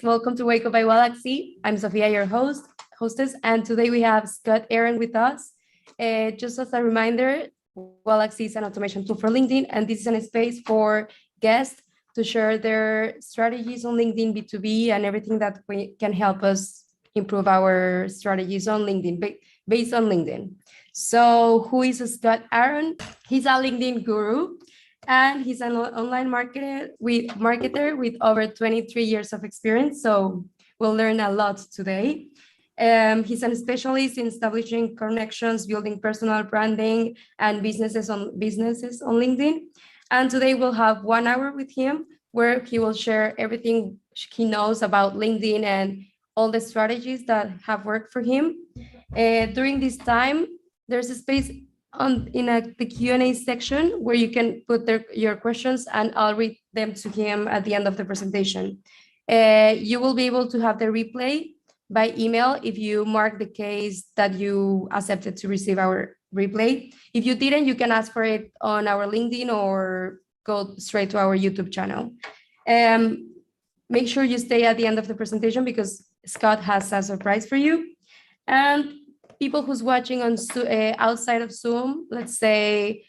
Welcome to Wake Up by Galaxy. I'm Sofia, your hostess, and today we have Scott Aaron with us. Just as a reminder, Galaxy is an automation tool for LinkedIn, and this is a space for guests to share their strategies on LinkedIn B2B and everything that can help us improve our strategies on LinkedIn, based on LinkedIn. So who is Scott Aaron? He's a LinkedIn guru, and he's an online marketer with over 23 years of experience. So we'll learn a lot today. He's a specialist in establishing connections, building personal branding and businesses on LinkedIn. And today we'll have 1 hour with him where he will share everything he knows about LinkedIn and all the strategies that have worked for him. During this time, there's a space the Q&A section where you can put your questions, and I'll read them to him at the end of the presentation. You will be able to have the replay by email if you mark the case that you accepted to receive our replay. If you didn't, you can ask for it on our LinkedIn or go straight to our YouTube channel. Make sure you stay at the end of the presentation because Scott has a surprise for you. And people who's watching on outside of Zoom, let's say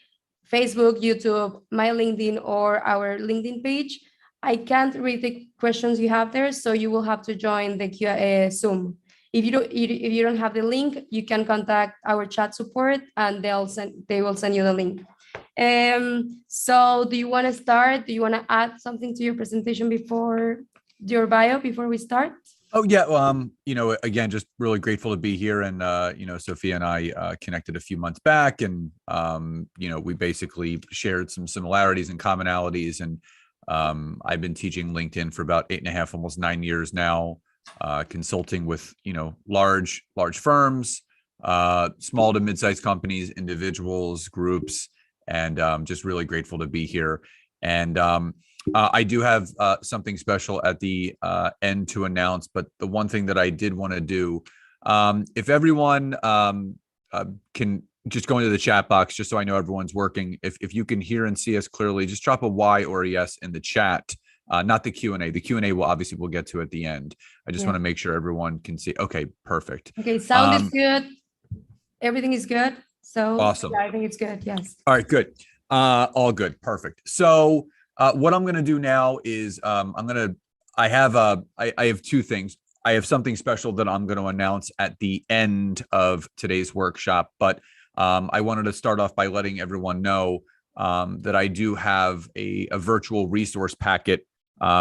Facebook, YouTube, my LinkedIn, or our LinkedIn page, I can't read the questions you have there, so you will have to join the Zoom. If you don't have the link, you can contact our chat support, and they will send you the link. So do you want to start? Do you want to add something to your presentation before your bio before we start? Oh yeah, again, just really grateful to be here, and Sophia and I connected a few months back, and we basically shared some similarities and commonalities, and I've been teaching LinkedIn for about 8.5, almost 9 years now, consulting with large firms, small to mid-sized companies, individuals, groups, and just really grateful to be here. And I do have something special at the end to announce, but the one thing that I did want to do, if everyone can just go into the chat box, just so I know everyone's working, if you can hear and see us clearly, just drop a Y or a yes in the chat, not the Q&A. The Q&A we'll get to at the end. I just want to make sure everyone can see. Okay, perfect. Okay, sound is good. Everything is good. So awesome. Yeah, I think it's good. Yes. All right, good. All good. Perfect. So what I'm going to do now is I have two things. I have something special that I'm going to announce at the end of today's workshop, but I wanted to start off by letting everyone know that I do have a virtual resource packet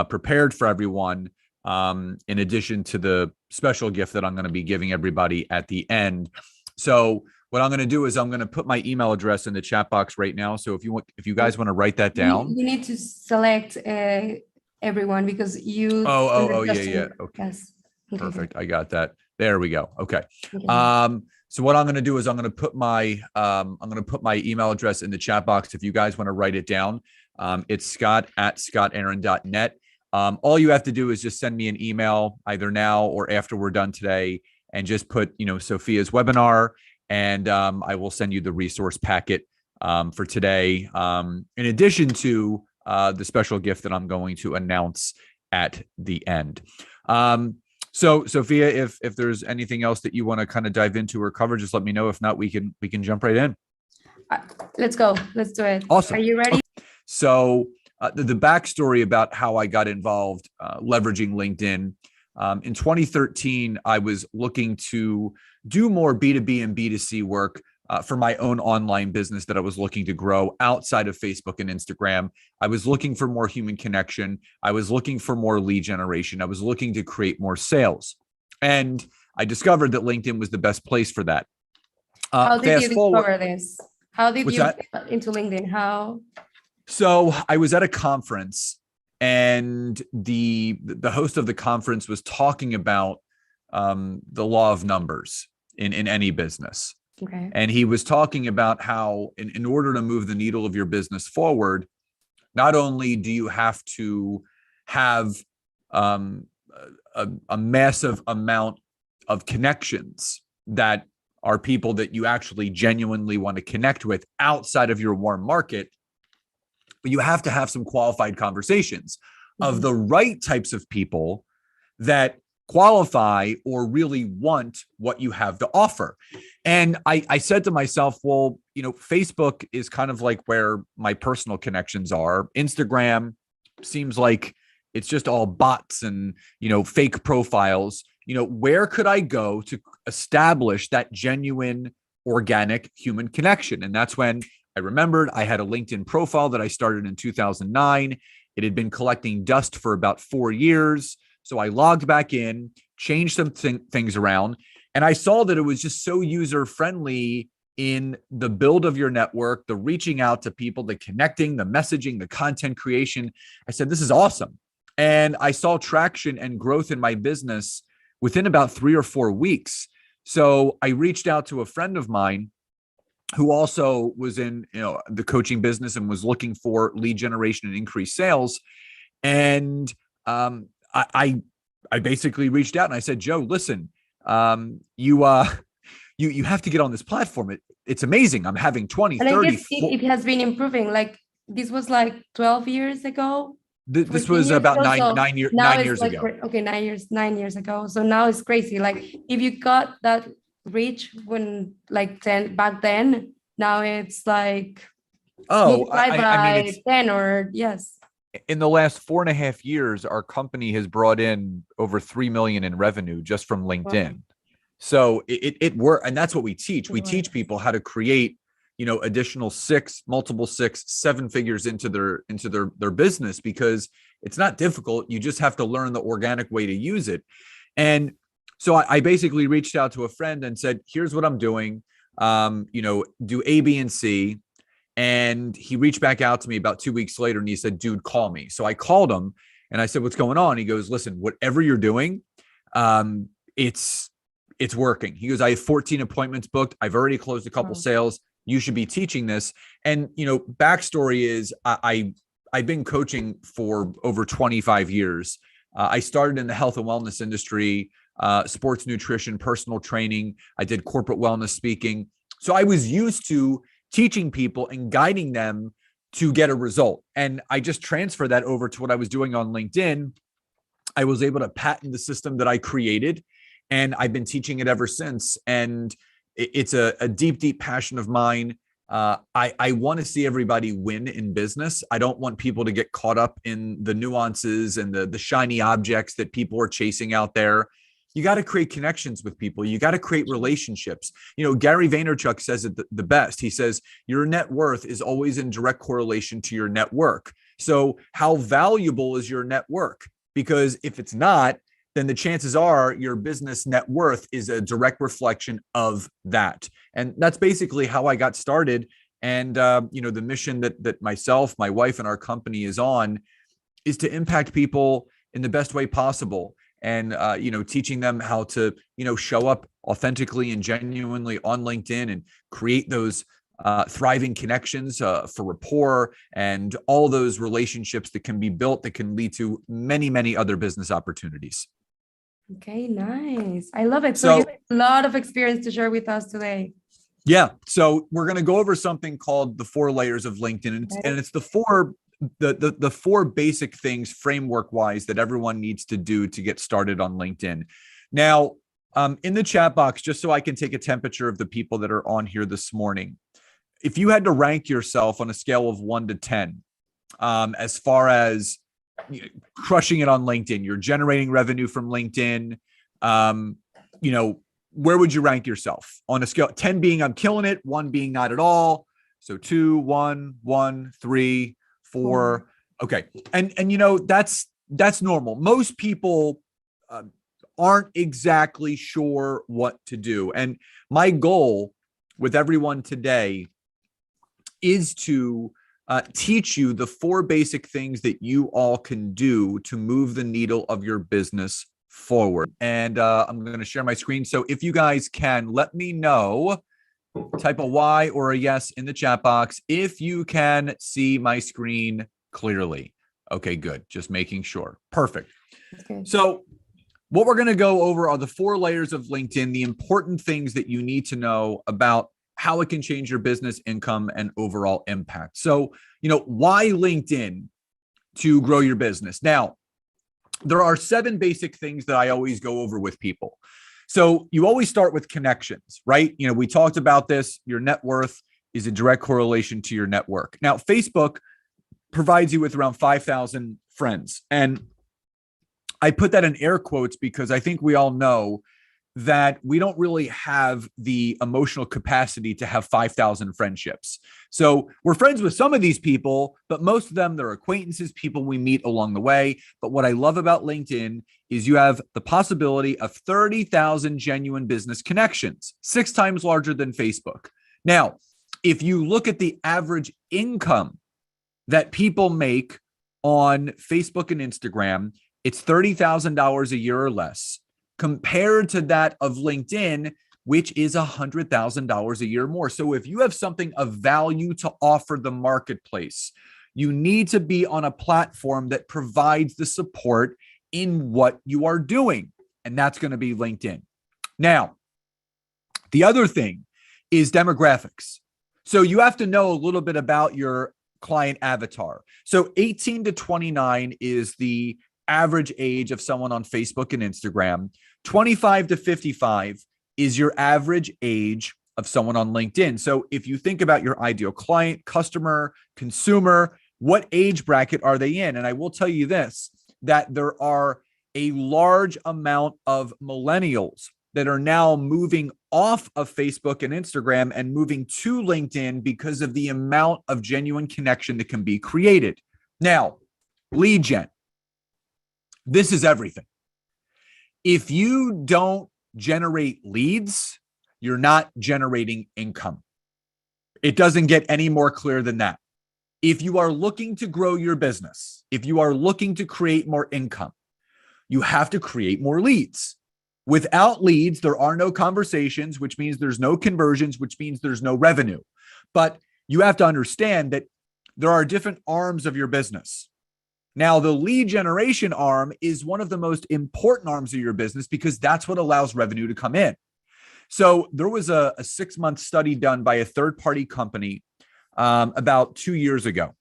prepared for everyone, in addition to the special gift that I'm going to be giving everybody at the end. So what I'm going to do is I'm going to put my email address in the chat box right now. So if you guys want to write that down, you need to select everyone because you. Yeah. Okay. Yes. Okay, perfect. good. I got that. There we go. Okay. Okay. So what I'm going to do is I'm going to put my email address in the chat box. If you guys want to write it down, it's scott@scottaaron.net. All you have to do is just send me an email either now or after we're done today, and just put Sophia's webinar, and I will send you the resource packet for today, in addition to the special gift that I'm going to announce at the end. So Sophia, if there's anything else that you want to kind of dive into or cover, just let me know. If not, we can jump right in. Let's go. Let's do it. Awesome. Are you ready? Okay. So the backstory about how I got involved leveraging LinkedIn. In 2013, I was looking to do more B2B and B2C work for my own online business that I was looking to grow outside of Facebook and Instagram. I was looking for more human connection. I was looking for more lead generation. I was looking to create more sales. And I discovered that LinkedIn was the best place for that. How did you discover this? How did you get into LinkedIn? How? So I was at a conference, and the host of the conference was talking about the law of numbers in any business. Okay. And he was talking about how in order to move the needle of your business forward, not only do you have to have a massive amount of connections that are people that you actually genuinely want to connect with outside of your warm market, but you have to have some qualified conversations of the right types of people that qualify or really want what you have to offer. And I said to myself, well, Facebook is kind of like where my personal connections are. Instagram seems like it's just all bots and, fake profiles. Where could I go to establish that genuine, organic human connection? And that's when I remembered I had a LinkedIn profile that I started in 2009. It had been collecting dust for about 4 years. So I logged back in, changed some things around, and I saw that it was just so user-friendly in the build of your network, the reaching out to people, the connecting, the messaging, the content creation. I said, this is awesome. And I saw traction and growth in my business within about 3 or 4 weeks. So I reached out to a friend of mine who also was in the coaching business and was looking for lead generation and increased sales. And I basically reached out and I said, Joe, listen, you have to get on this platform. It's amazing. I'm having 20, and 30. I guess it has been improving. Like this was like 12 years ago. This was about nine years like, ago. Okay, 9 years ago. So now it's crazy. Like if you got that reach when like 10 back then, now it's like I mean, 10 or yes. In the last 4.5 years, our company has brought in over 3 million in revenue just from LinkedIn. Wow. So it works, and that's what we teach. We teach people how to create, additional multiple 6, 7 figures into their business, because it's not difficult. You just have to learn the organic way to use it. And so I basically reached out to a friend and said, here's what I'm doing. Do A, B, and C. And he reached back out to me about 2 weeks later and he said, dude, call me. So I called him and I said, what's going on? He goes, listen, whatever you're doing, it's working. He goes, I have 14 appointments booked. I've already closed a couple sales. You should be teaching this. And, backstory is I've been coaching for over 25 years. I started in the health and wellness industry, sports nutrition, personal training. I did corporate wellness speaking. So I was used to teaching people and guiding them to get a result. And I just transferred that over to what I was doing on LinkedIn. I was able to patent the system that I created, and I've been teaching it ever since. And it's a deep, deep passion of mine. I want to see everybody win in business. I don't want people to get caught up in the nuances and the shiny objects that people are chasing out there. You got to create connections with people. You got to create relationships. Gary Vaynerchuk says it the best. He says, your net worth is always in direct correlation to your network. So how valuable is your network? Because if it's not, then the chances are your business net worth is a direct reflection of that. And that's basically how I got started. And, the mission that myself, my wife, and our company is on is to impact people in the best way possible. And, teaching them how to, show up authentically and genuinely on LinkedIn and create those thriving connections for rapport and all those relationships that can be built that can lead to many, many other business opportunities. Okay, nice. I love it. So you have a lot of experience to share with us today. Yeah. So we're going to go over something called the 4 layers of LinkedIn. And it's the four basic things framework wise that everyone needs to do to get started on LinkedIn. Now, in the chat box, just so I can take a temperature of the people that are on here this morning, if you had to rank yourself on a scale of 1 to 10, as far as crushing it on LinkedIn, you're generating revenue from LinkedIn, where would you rank yourself on a scale? 10 being I'm killing it, 1 being not at all. So 2, 1, 1, 3, 4. Okay. And that's normal. Most people aren't exactly sure what to do. And my goal with everyone today is to teach you the 4 basic things that you all can do to move the needle of your business forward. And I'm going to share my screen. So if you guys can let me know, type a Y or a yes in the chat box if you can see my screen clearly. Okay, good. Just making sure. Perfect. Okay. So what we're going to go over are the 4 layers of LinkedIn, the important things that you need to know about how it can change your business income and overall impact. So, why LinkedIn to grow your business? Now, there are 7 basic things that I always go over with people. So you always start with connections, right? We talked about this. Your net worth is a direct correlation to your network. Now, Facebook provides you with around 5,000 friends. And I put that in air quotes because I think we all know that we don't really have the emotional capacity to have 5,000 friendships. So we're friends with some of these people, but most of them, they're acquaintances, people we meet along the way. But what I love about LinkedIn is you have the possibility of 30,000 genuine business connections, 6 times larger than Facebook. Now, if you look at the average income that people make on Facebook and Instagram, it's $30,000 a year or less, compared to that of LinkedIn, which is $100,000 a year more. So if you have something of value to offer the marketplace, you need to be on a platform that provides the support in what you are doing. And that's going to be LinkedIn. Now, the other thing is demographics. So you have to know a little bit about your client avatar. So 18 to 29 is the average age of someone on Facebook and Instagram. 25 to 55 is your average age of someone on LinkedIn. So if you think about your ideal client, customer, consumer, what age bracket are they in? And I will tell you this, that there are a large amount of millennials that are now moving off of Facebook and Instagram and moving to LinkedIn because of the amount of genuine connection that can be created. Now, lead gen. This is everything. If you don't generate leads, you're not generating income. It doesn't get any more clear than that. If you are looking to grow your business, if you are looking to create more income, you have to create more leads. Without leads, there are no conversations, which means there's no conversions, which means there's no revenue. But you have to understand that there are different arms of your business. Now, the lead generation arm is one of the most important arms of your business because that's what allows revenue to come in. So there was a 6-month study done by a third-party company about 2 years ago.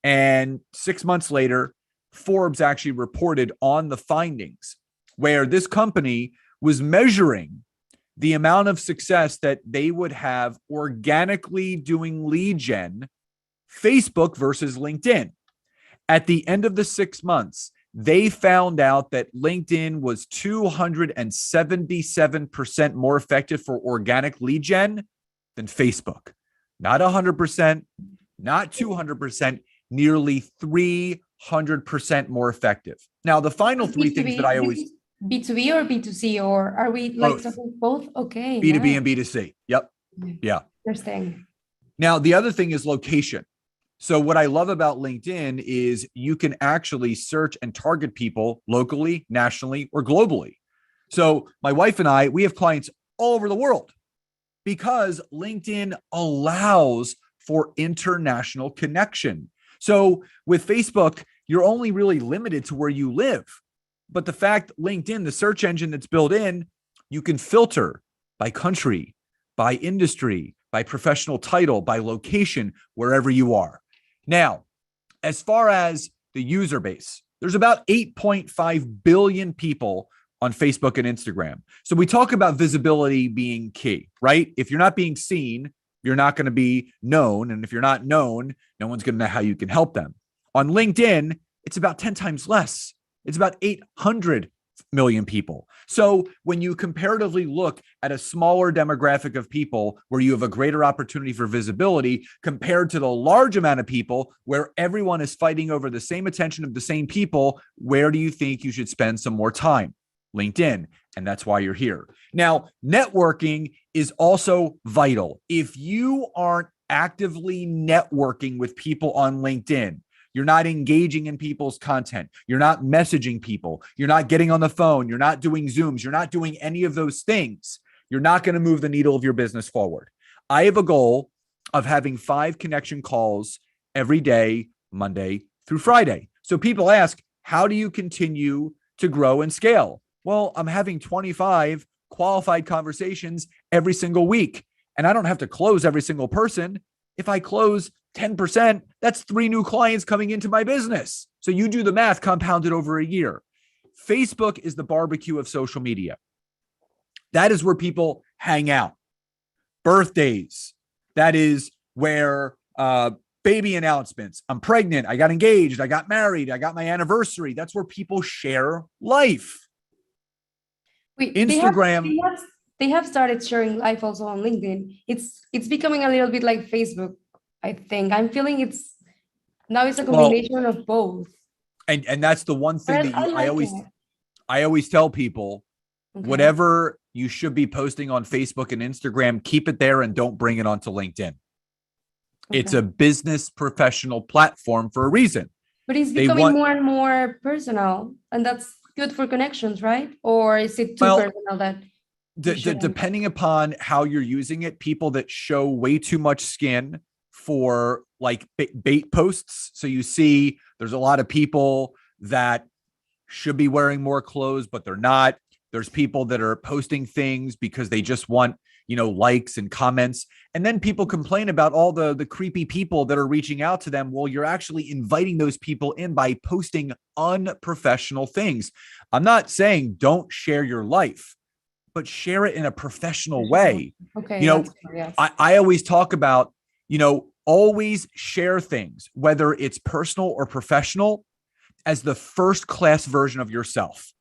And 6 months later, Forbes actually reported on the findings where this company was measuring the amount of success that they would have organically doing lead gen, Facebook versus LinkedIn. At the end of the 6 months, they found out that LinkedIn was 277% more effective for organic lead gen than Facebook. Not 100%, not 200%, nearly 300% more effective. Now, the final 3 things that I always... B2B or B2C, or are we like talking both? Okay. B2B nice. and B2C. Yep. Yeah. Interesting. Now, the other thing is location. So what I love about LinkedIn is you can actually search and target people locally, nationally, or globally. So my wife and I, we have clients all over the world because LinkedIn allows for international connection. So with Facebook, you're only really limited to where you live. But the fact LinkedIn, the search engine that's built in, you can filter by country, by industry, by professional title, by location, wherever you are. Now, as far as the user base, there's about 8.5 billion people on Facebook and Instagram. So we talk about visibility being key, right? If you're not being seen, you're not going to be known. And if you're not known, no one's going to know how you can help them. On LinkedIn, it's about 10 times less. It's about 800 million people. So when you comparatively look at a smaller demographic of people where you have a greater opportunity for visibility compared to the large amount of people where everyone is fighting over the same attention of the same people, where do you think you should spend some more time? LinkedIn. And that's why you're here. Now, networking is also vital. If you aren't actively networking with people on LinkedIn, you're not engaging in people's content. You're not messaging people. You're not getting on the phone. You're not doing Zooms. You're not doing any of those things. You're not going to move the needle of your business forward. I have a goal of having 5 connection calls every day, Monday through Friday. So people ask, how do you continue to grow and scale? Well, I'm having 25 qualified conversations every single week, and I don't have to close every single person. If I close 10%, that's 3 new clients coming into my business. So you do the math, compounded over a year. Facebook is the barbecue of social media. That is where people hang out. Birthdays. That is where baby announcements. I'm pregnant. I got engaged. I got married. I got my anniversary. That's where people share life. Wait, Instagram. they have started sharing life also on LinkedIn. It's becoming a little bit like Facebook, I think. I'm feeling it's a combination of both. And that's the one thing that I always tell people, whatever you should be posting on Facebook and Instagram, keep it there and don't bring it onto LinkedIn. It's a business professional platform for a reason. But it's becoming more and more personal, and that's good for connections, right? Or is it too personal that depending upon how you're using it, people that show way too much skin for like bait posts. So you see there's a lot of people that should be wearing more clothes, but they're not. There's people that are posting things because they just want, likes and comments. And then people complain about all the creepy people that are reaching out to them. Well, you're actually inviting those people in by posting unprofessional things. I'm not saying don't share your life, but share it in a professional way. I always talk about, always share things, whether it's personal or professional, as the first class version of yourself,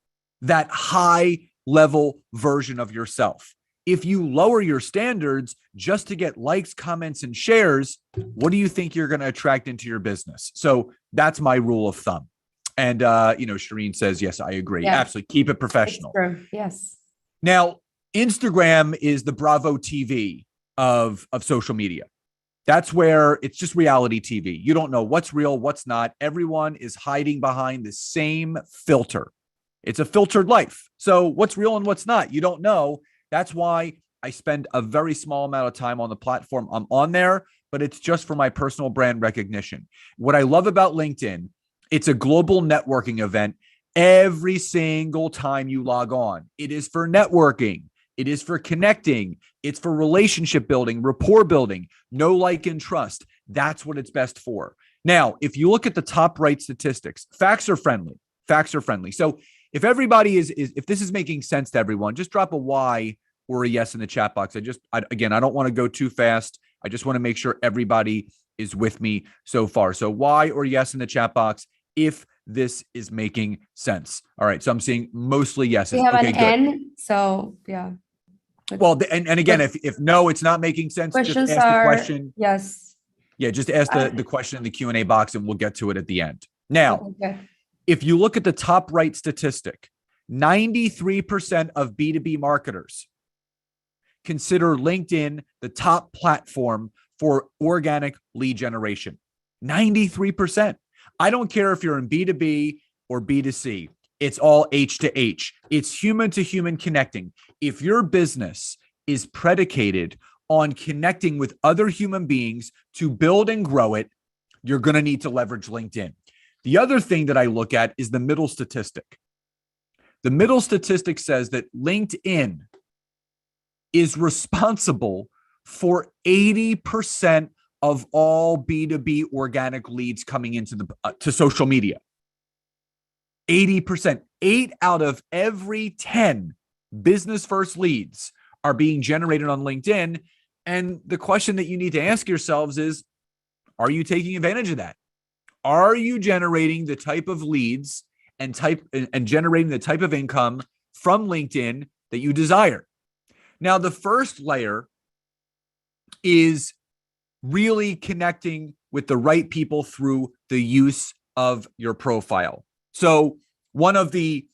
that high level version of yourself. If you lower your standards just to get likes, comments, and shares, what do you think you're going to attract into your business? So that's my rule of thumb. And, Shireen says, yes, I agree. Yeah. Absolutely. Keep it professional. It's true. Yes. Now, Instagram is the Bravo TV of social media. That's where it's just reality TV. You don't know what's real, what's not. Everyone is hiding behind the same filter. It's a filtered life. So what's real and what's not, you don't know. That's why I spend a very small amount of time on the platform. I'm on there, but it's just for my personal brand recognition. What I love about LinkedIn, it's a global networking event every single time you log on. It is for networking. It is for connecting. It's for relationship building, rapport building, know, like, and trust. That's what it's best for. Now, if you look at the top right statistics, facts are friendly. Facts are friendly. So if everybody if this is making sense to everyone, just drop a Y or a yes in the chat box. I don't want to go too fast. I just want to make sure everybody is with me so far. So Y or yes in the chat box if this is making sense. All right. So I'm seeing mostly yeses. We have an N. So yeah. Well, and again, if no, it's not making sense, just ask the question. Yes. Yeah, just ask the question in the Q&A box and we'll get to it at the end. Now, if you look at the top right statistic, 93% of B2B marketers consider LinkedIn the top platform for organic lead generation. 93%. I don't care if you're in B2B or B2C. It's all H to H. It's human to human connecting. If your business is predicated on connecting with other human beings to build and grow it, you're going to need to leverage LinkedIn. The other thing that I look at is the middle statistic. The middle statistic says that LinkedIn is responsible for 80% of all B2B organic leads coming into to social media. 80%. 8 out of every 10 business first leads are being generated on LinkedIn. And the question that you need to ask yourselves is, are you taking advantage of that? Are you generating the type of leads and generating the type of income from LinkedIn that you desire? Now, the first layer is really connecting with the right people through the use of your profile. So one of the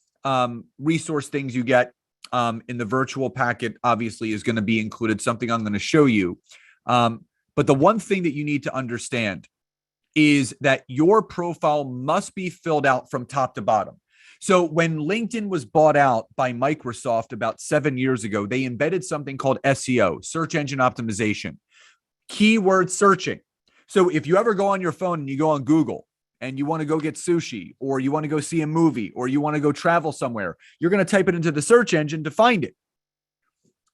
resource things you get in the virtual packet, obviously, is going to be included, something I'm going to show you. But the one thing that you need to understand is that your profile must be filled out from top to bottom. So when LinkedIn was bought out by Microsoft about 7 years ago, they embedded something called SEO, search engine optimization, keyword searching. So if you ever go on your phone and you go on Google and you want to go get sushi, or you want to go see a movie, or you want to go travel somewhere, you're going to type it into the search engine to find it.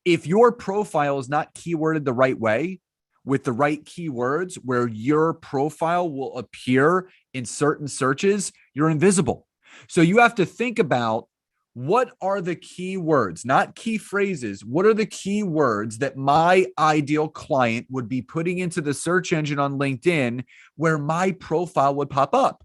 If your profile is not keyworded the right way, with the right keywords where your profile will appear in certain searches, you're invisible. So you have to think about, what are the key words, not key phrases? What are the key words that my ideal client would be putting into the search engine on LinkedIn where my profile would pop up?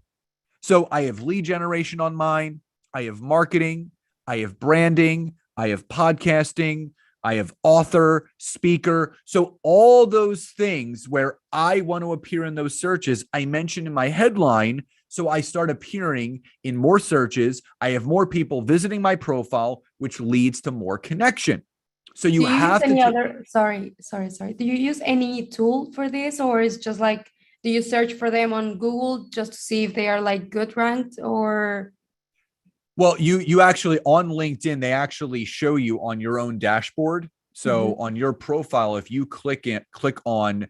So I have lead generation on mine. I have marketing. I have branding. I have podcasting. I have author, speaker. So all those things where I want to appear in those searches, I mentioned in my headline. So I start appearing in more searches. I have more people visiting my profile, which leads to more connection. So you Do you use have any to. other, sorry. Do you use any tool for this, or is just like, do you search for them on Google just to see if they are like good ranked, or? Well, you actually, on LinkedIn, they actually show you on your own dashboard. So on your profile, if you click on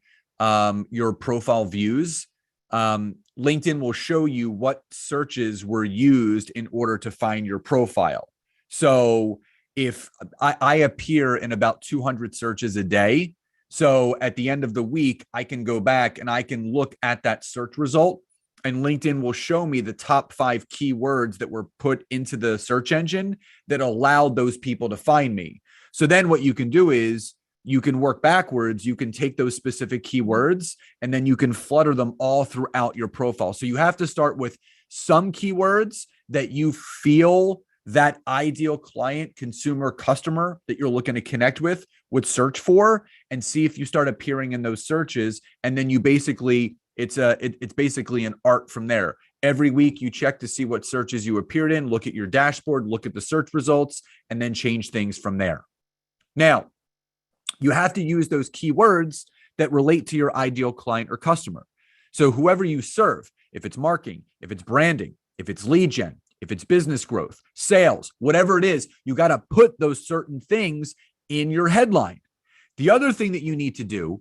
your profile views, LinkedIn will show you what searches were used in order to find your profile. So if I appear in about 200 searches a day, so at the end of the week, I can go back and I can look at that search result, and LinkedIn will show me the top 5 keywords that were put into the search engine that allowed those people to find me. So then what you can do is you can work backwards. You can take those specific keywords and then you can flutter them all throughout your profile. So you have to start with some keywords that you feel that ideal client, consumer, customer that you're looking to connect with would search for, and see if you start appearing in those searches. And then you basically, it's basically an art from there. Every week you check to see what searches you appeared in, look at your dashboard, look at the search results, and then change things from there. Now, you have to use those keywords that relate to your ideal client or customer. So whoever you serve, if it's marketing, if it's branding, if it's lead gen, if it's business growth, sales, whatever it is, you got to put those certain things in your headline. The other thing that you need to do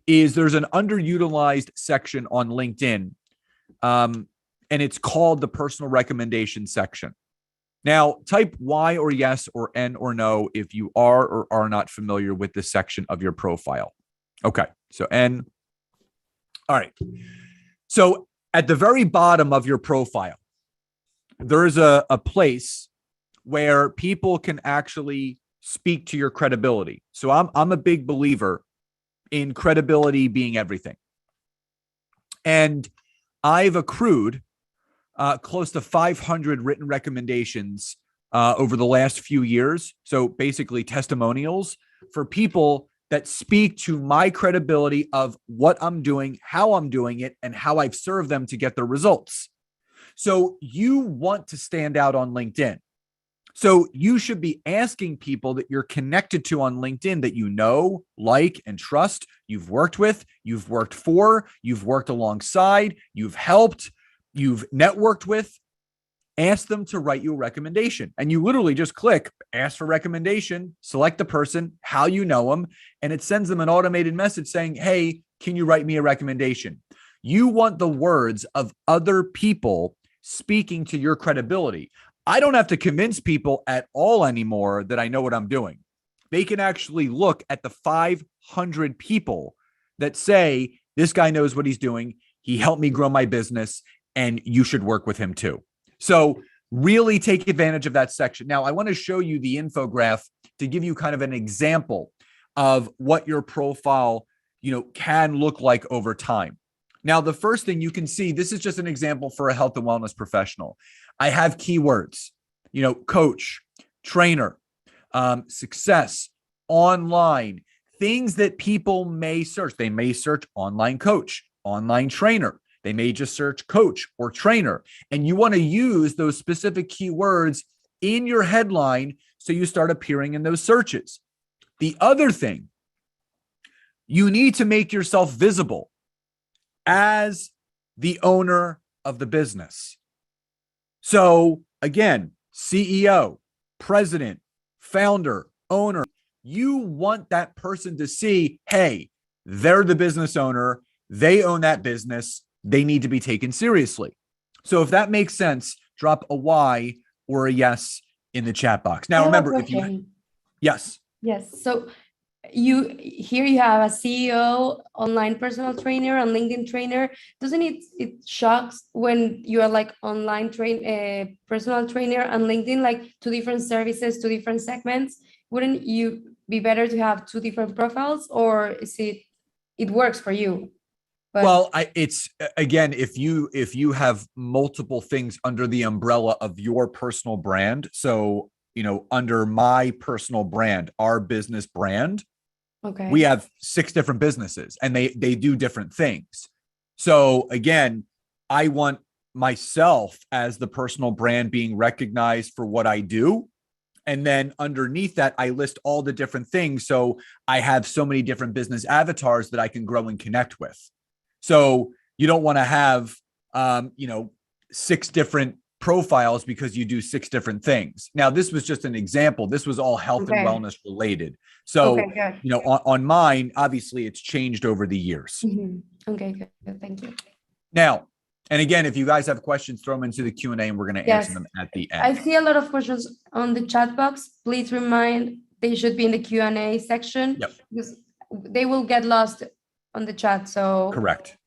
is there's an underutilized section on LinkedIn, and it's called the personal recommendation section. Now, type Y or yes or N or no if you are or are not familiar with this section of your profile. Okay, so N. All right. So at the very bottom of your profile, there is a place where people can actually speak to your credibility. So I'm a big believer in credibility being everything. And I've accrued close to 500 written recommendations over the last few years. So basically testimonials for people that speak to my credibility of what I'm doing, how I'm doing it, and how I've served them to get their results. So you want to stand out on LinkedIn. So you should be asking people that you're connected to on LinkedIn that you know, like, and trust, you've worked with, you've worked for, you've worked alongside, you've helped, you've networked with. Ask them to write you a recommendation. And you literally just click ask for recommendation, select the person, how you know them, and it sends them an automated message saying, hey, can you write me a recommendation? You want the words of other people speaking to your credibility. I don't have to convince people at all anymore that I know what I'm doing. They can actually look at the 500 people that say, this guy knows what he's doing. He helped me grow my business, and you should work with him too. So really take advantage of that section. Now, I want to show you the infographic to give you kind of an example of what your profile, can look like over time. Now, the first thing you can see, this is just an example for a health and wellness professional. I have keywords, coach, trainer, success, online, things that people may search. They may search online coach, online trainer. They may just search coach or trainer. And you want to use those specific keywords in your headline so you start appearing in those searches. The other thing, you need to make yourself visible as the owner of the business. So again, CEO, president, founder, owner, you want that person to see, hey, they're the business owner. They own that business. They need to be taken seriously. So if that makes sense, drop a Y or a yes in the chat box. Now, remember, if you, yes. Yes. So you have a CEO, online personal trainer, and LinkedIn trainer. Doesn't it shocks when you are like online personal trainer and LinkedIn, like two different services, two different segments? Wouldn't you be better to have two different profiles, or is it works for you? But well, it's again, if you have multiple things under the umbrella of your personal brand, so under my personal brand, our business brand, okay, we have 6 different businesses and they do different things. So again, I want myself as the personal brand being recognized for what I do. And then underneath that, I list all the different things. So I have so many different business avatars that I can grow and connect with. So you don't want to have, 6 different profiles because you do 6 different things. Now, this was just an example. This was all health and okay, wellness related. So, okay, good. on mine, obviously it's changed over the years. Okay, good. Thank you. Now, and again, if you guys have questions, throw them into the Q&A and we're going to answer them at the I end. see a lot of questions on the chat box. Please remind they should be in the Q&A section. Yep. Because they will get lost on the chat. So Correct.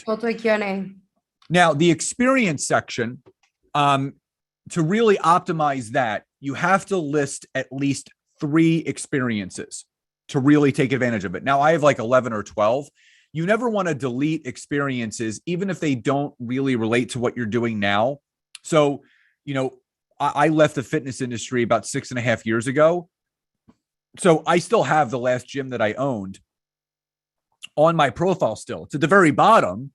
go to the Q&A. Now, the experience section, to really optimize that, you have to list at least 3 experiences to really take advantage of it. Now, I have like 11 or 12. You never want to delete experiences, even if they don't really relate to what you're doing now. So, I left the fitness industry about 6.5 years ago. So I still have the last gym that I owned on my profile still. It's at the very bottom,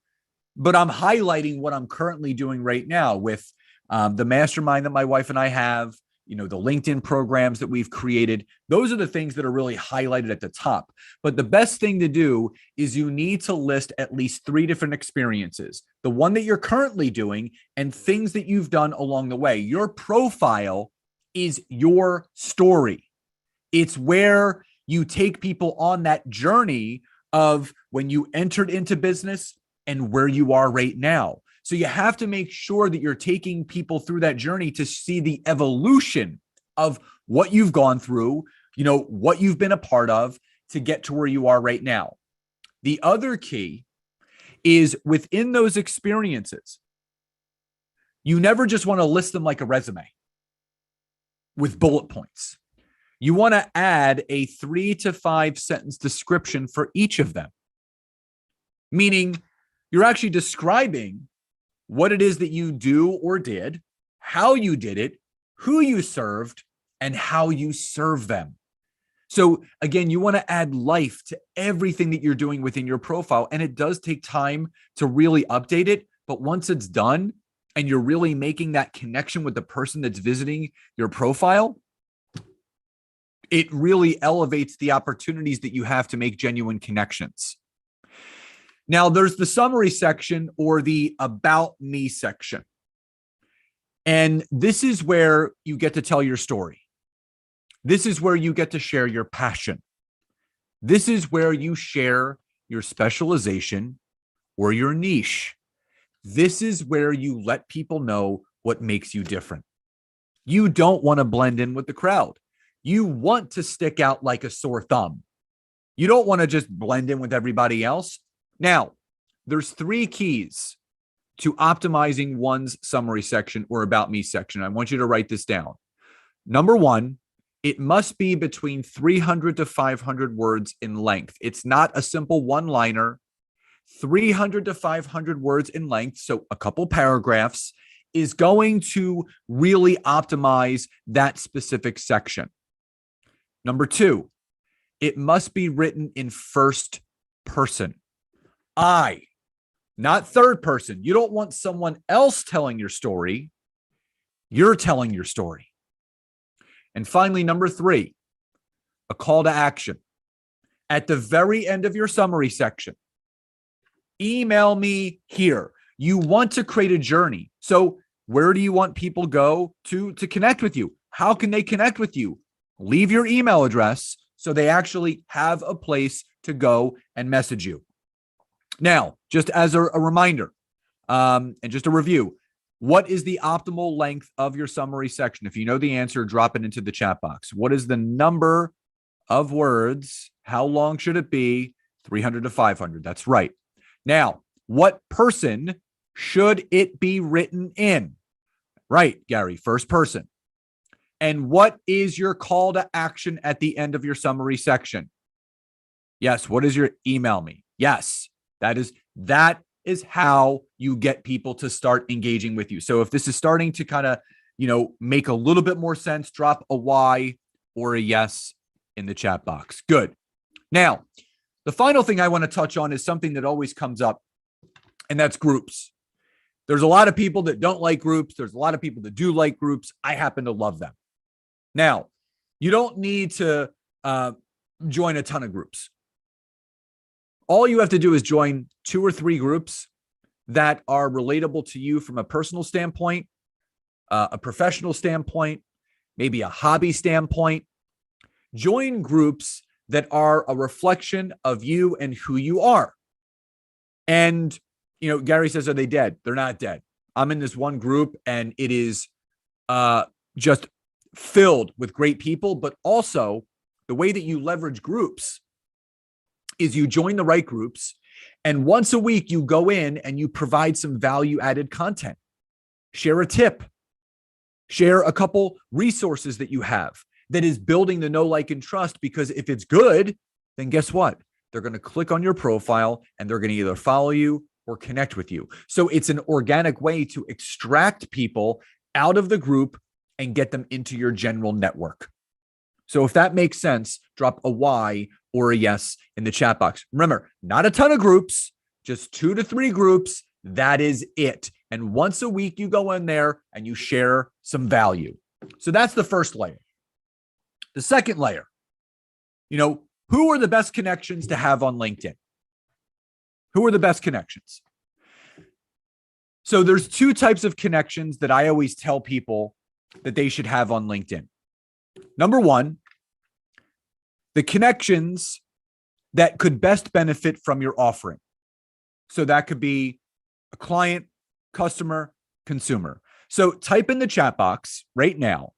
but I'm highlighting what I'm currently doing right now with the mastermind that my wife and I have, the LinkedIn programs that we've created. Those are the things that are really highlighted at the top. But the best thing to do is you need to list at least 3 different experiences, the one that you're currently doing and things that you've done along the way. Your profile is your story. It's where you take people on that journey of when you entered into business and where you are right now. So you have to make sure that you're taking people through that journey to see the evolution of what you've gone through, what you've been a part of to get to where you are right now. The other key is within those experiences, you never just want to list them like a resume with bullet points. You want to add a 3 to 5 sentence description for each of them, meaning you're actually describing what it is that you do or did, how you did it, who you served, and how you serve them. So again, you want to add life to everything that you're doing within your profile. And it does take time to really update it. But once it's done and you're really making that connection with the person that's visiting your profile, it really elevates the opportunities that you have to make genuine connections. Now, there's the summary section or the about me section. And this is where you get to tell your story. This is where you get to share your passion. This is where you share your specialization or your niche. This is where you let people know what makes you different. You don't want to blend in with the crowd. You want to stick out like a sore thumb. You don't want to just blend in with everybody else. Now, there's 3 keys to optimizing one's summary section or about me section. I want you to write this down. Number 1, it must be between 300 to 500 words in length. It's not a simple one-liner. 300 to 500 words in length, so a couple paragraphs, is going to really optimize that specific section. Number 2, it must be written in first person. I, not third person. You don't want someone else telling your story. You're telling your story. And finally, number 3, a call to action. At the very end of your summary section, email me here. You want to create a journey. So where do you want people go to connect with you? How can they connect with you? Leave your email address so they actually have a place to go and message you. Now, just as a reminder, and just a review, what is the optimal length of your summary section? If you know the answer, drop it into the chat box. What is the number of words? How long should it be? 300 to 500. That's right. Now, what person should it be written in? Right, Gary, first person. And what is your call to action at the end of your summary section? Yes, what is your email me? Yes, that is how you get people to start engaging with you. So if this is starting to kind of, make a little bit more sense, drop a Y or a yes in the chat box. Good. Now, the final thing I want to touch on is something that always comes up, and that's groups. There's a lot of people that don't like groups. There's a lot of people that do like groups. I happen to love them. Now, you don't need to join a ton of groups. All you have to do is join 2 or 3 groups that are relatable to you from a personal standpoint, a professional standpoint, maybe a hobby standpoint. Join groups that are a reflection of you and who you are. And, Gary says, are they dead? They're not dead. I'm in this one group and it is just filled with great people, but also the way that you leverage groups is you join the right groups, and once a week you go in and you provide some value-added content. Share a tip, share a couple resources that you have that is building the know, like, and trust, because if it's good, then guess what? They're going to click on your profile and they're going to either follow you or connect with you. So it's an organic way to extract people out of the group and get them into your general network. So if that makes sense, drop a Y or a yes in the chat box. Remember, not a ton of groups, just 2 to 3 groups. That is it. And once a week, you go in there and you share some value. So that's the first layer. The second layer, who are the best connections to have on LinkedIn? Who are the best connections? So there's 2 types of connections that I always tell people that they should have on LinkedIn. Number 1, the connections that could best benefit from your offering. So that could be a client, customer, consumer. So type in the chat box right now,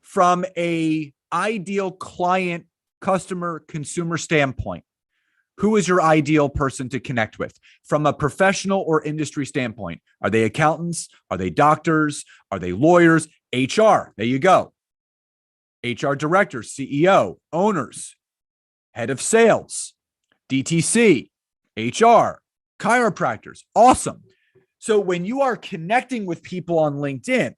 from a ideal client, customer, consumer standpoint, who is your ideal person to connect with? From a professional or industry standpoint, are they accountants? Are they doctors? Are they lawyers? HR, there you go. HR directors, CEO, owners, head of sales, DTC, HR, chiropractors. Awesome. So when you are connecting with people on LinkedIn,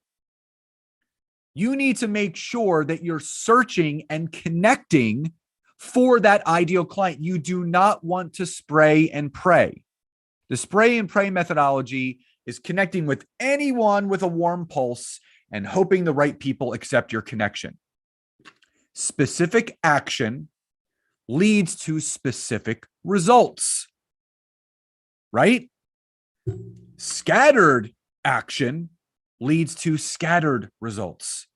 you need to make sure that you're searching and connecting for that ideal client. You do not want to spray and pray. The spray and pray methodology is connecting with anyone with a warm pulse and hoping the right people accept your connection. Specific action leads to specific results, right? Scattered action leads to scattered results.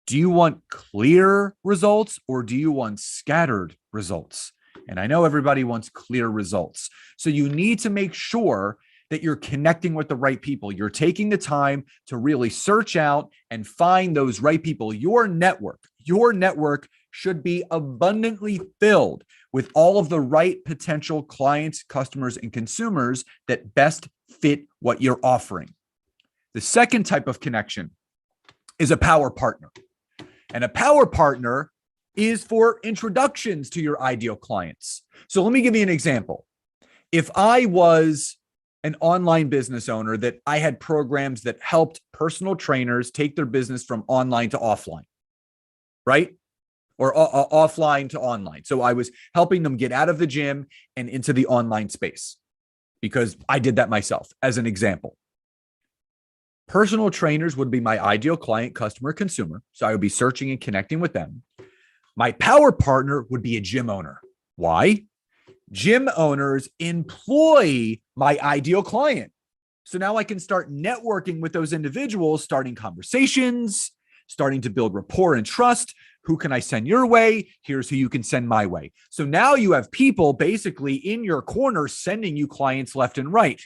Do you want clear results or do you want scattered results? And I know everybody wants clear results. So you need to make sure that you're connecting with the right people. You're taking the time to really search out and find those right people. Your network should be abundantly filled with all of the right potential clients, customers, and consumers that best fit what you're offering. The second type of connection is a power partner. And a power partner is for introductions to your ideal clients. So let me give you an example. If I was an online business owner that I had programs that helped personal trainers take their business from online to offline, right? Or offline to online. So I was helping them get out of the gym and into the online space because I did that myself as an example. Personal trainers would be my ideal client, customer, consumer. So I would be searching and connecting with them. My power partner would be a gym owner. Why? Gym owners employ my ideal client. So now I can start networking with those individuals, starting conversations, starting to build rapport and trust. Who can I send your way? Here's who you can send my way. So now you have people basically in your corner sending you clients left and right.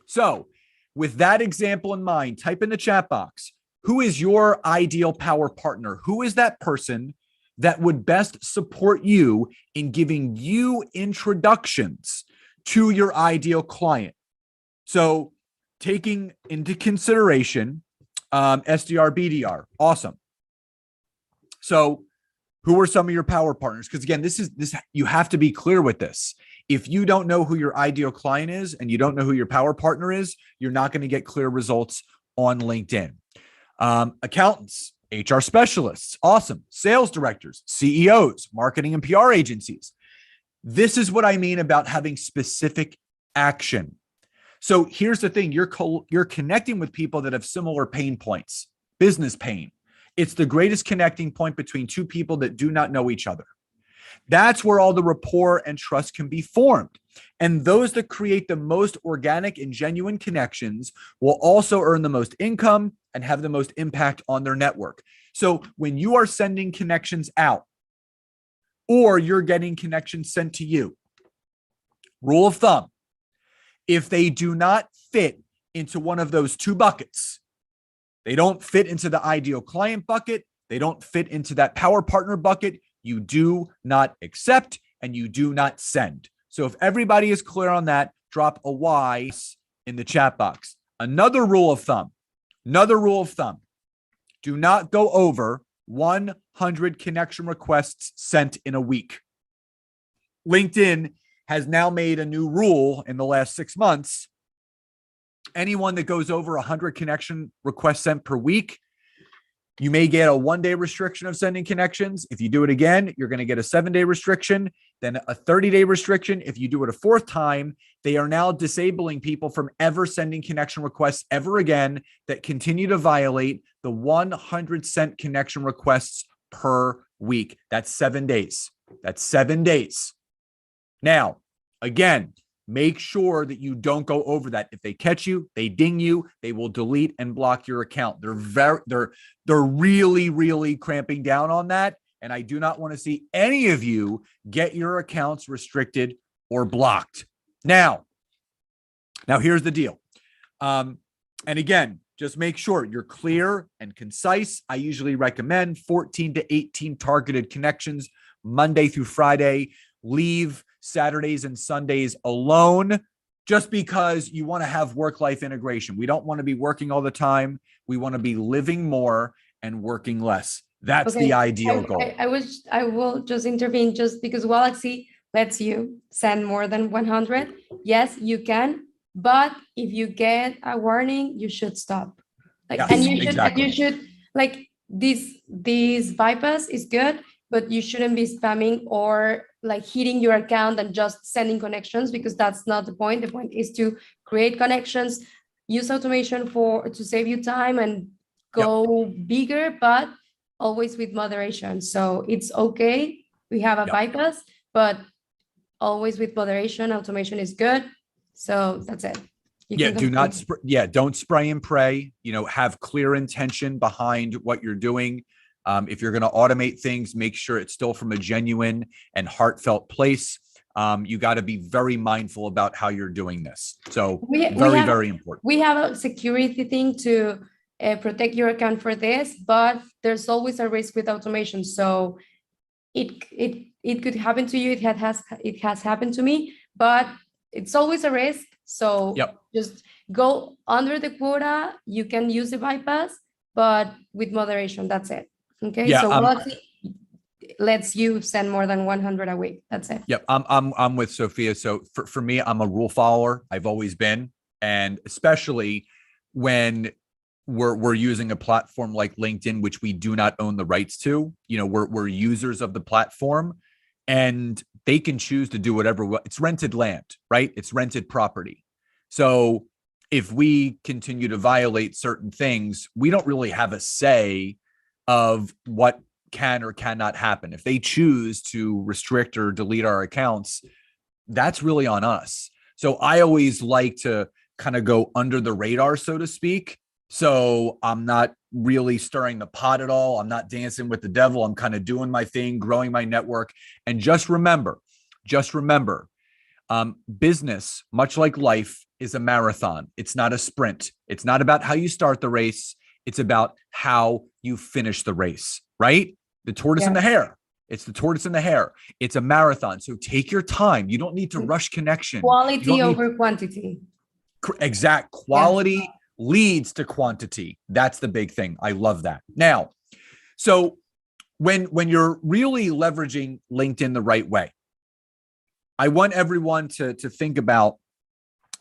So with that example in mind, type in the chat box, who is your ideal power partner? Who is that person that would best support you in giving you introductions to your ideal client. So taking into consideration SDR, BDR, awesome. So who are some of your power partners? Because again, this you have to be clear with this. If you don't know who your ideal client is and you don't know who your power partner is, you're not going to get clear results on LinkedIn. Accountants, HR specialists, awesome. Sales directors, CEOs, marketing and PR agencies. This is what I mean about having specific action. So here's the thing, you're connecting with people that have similar pain points, business pain. It's the greatest connecting point between two people that do not know each other. That's where all the rapport and trust can be formed. And those that create the most organic and genuine connections will also earn the most income and have the most impact on their network. So when you are sending connections out or you're getting connections sent to you, rule of thumb, if they do not fit into one of those two buckets, they don't fit into the ideal client bucket, they don't fit into that power partner bucket, you do not accept and you do not send. So if everybody is clear on that, drop a Y in the chat box. Another rule of thumb, do not go over 100 connection requests sent in a week. LinkedIn has now made a new rule in the last 6 months. Anyone that goes over 100 connection requests sent per week, you may get a 1-day restriction of sending connections. If you do it again, you're going to get a 7-day restriction, then a 30-day restriction. If you do it a 4th time, they are now disabling people from ever sending connection requests ever again that continue to violate the 100 sent connection requests per week. That's 7 days. That's 7 days. Now, again, make sure that you don't go over that. If they catch you, they ding you, they will delete and block your account. They're really, really cramping down on that. And I do not want to see any of you get your accounts restricted or blocked. Now here's the deal. And again, just make sure you're clear and concise. I usually recommend 14 to 18 targeted connections, Monday through Friday. Leave Saturdays and Sundays alone, just because you want to have work-life integration. We don't want to be working all the time. We want to be living more and working less. That's the ideal goal. I will just intervene just because Galaxy lets you send more than 100. Yes, you can, but if you get a warning, you should stop. You should like this bypass is good, but you shouldn't be spamming or like hitting your account and just sending connections, because that's not the point. The point is to create connections, use automation to save you time and go bigger, but always with moderation. So it's okay. We have a bypass, but always with moderation. Automation is good. So that's it. Don't spray and pray, have clear intention behind what you're doing. If you're going to automate things, make sure it's still from a genuine and heartfelt place. You got to be very mindful about how you're doing this. So very important. We have a security thing to protect your account for this, but there's always a risk with automation. So it could happen to you. It has happened to me, but it's always a risk. So just go under the quota. You can use the bypass, but with moderation. That's it. Okay. Yeah, so lets you send more than 100 a week. That's it. Yep. I'm with Sophia. So for me, I'm a rule follower. I've always been, and especially when we're using a platform like LinkedIn, which we do not own the rights to. We're users of the platform, and they can choose to do whatever. It's rented land, right? It's rented property. So if we continue to violate certain things, we don't really have a say of what can or cannot happen. If they choose to restrict or delete our accounts, that's really on us. So I always like to kind of go under the radar, so to speak. So I'm not really stirring the pot at all. I'm not dancing with the devil. I'm kind of doing my thing, growing my network. And just remember, business, much like life, is a marathon. It's not a sprint. It's not about how you start the race. It's about how you finish the race, right? The tortoise and the hare. It's the tortoise and the hare. It's a marathon. So take your time. You don't need to rush connection. Quality over quantity. Exact. Quality leads to quantity. That's the big thing. I love that. Now, so when you're really leveraging LinkedIn the right way, I want everyone to think about,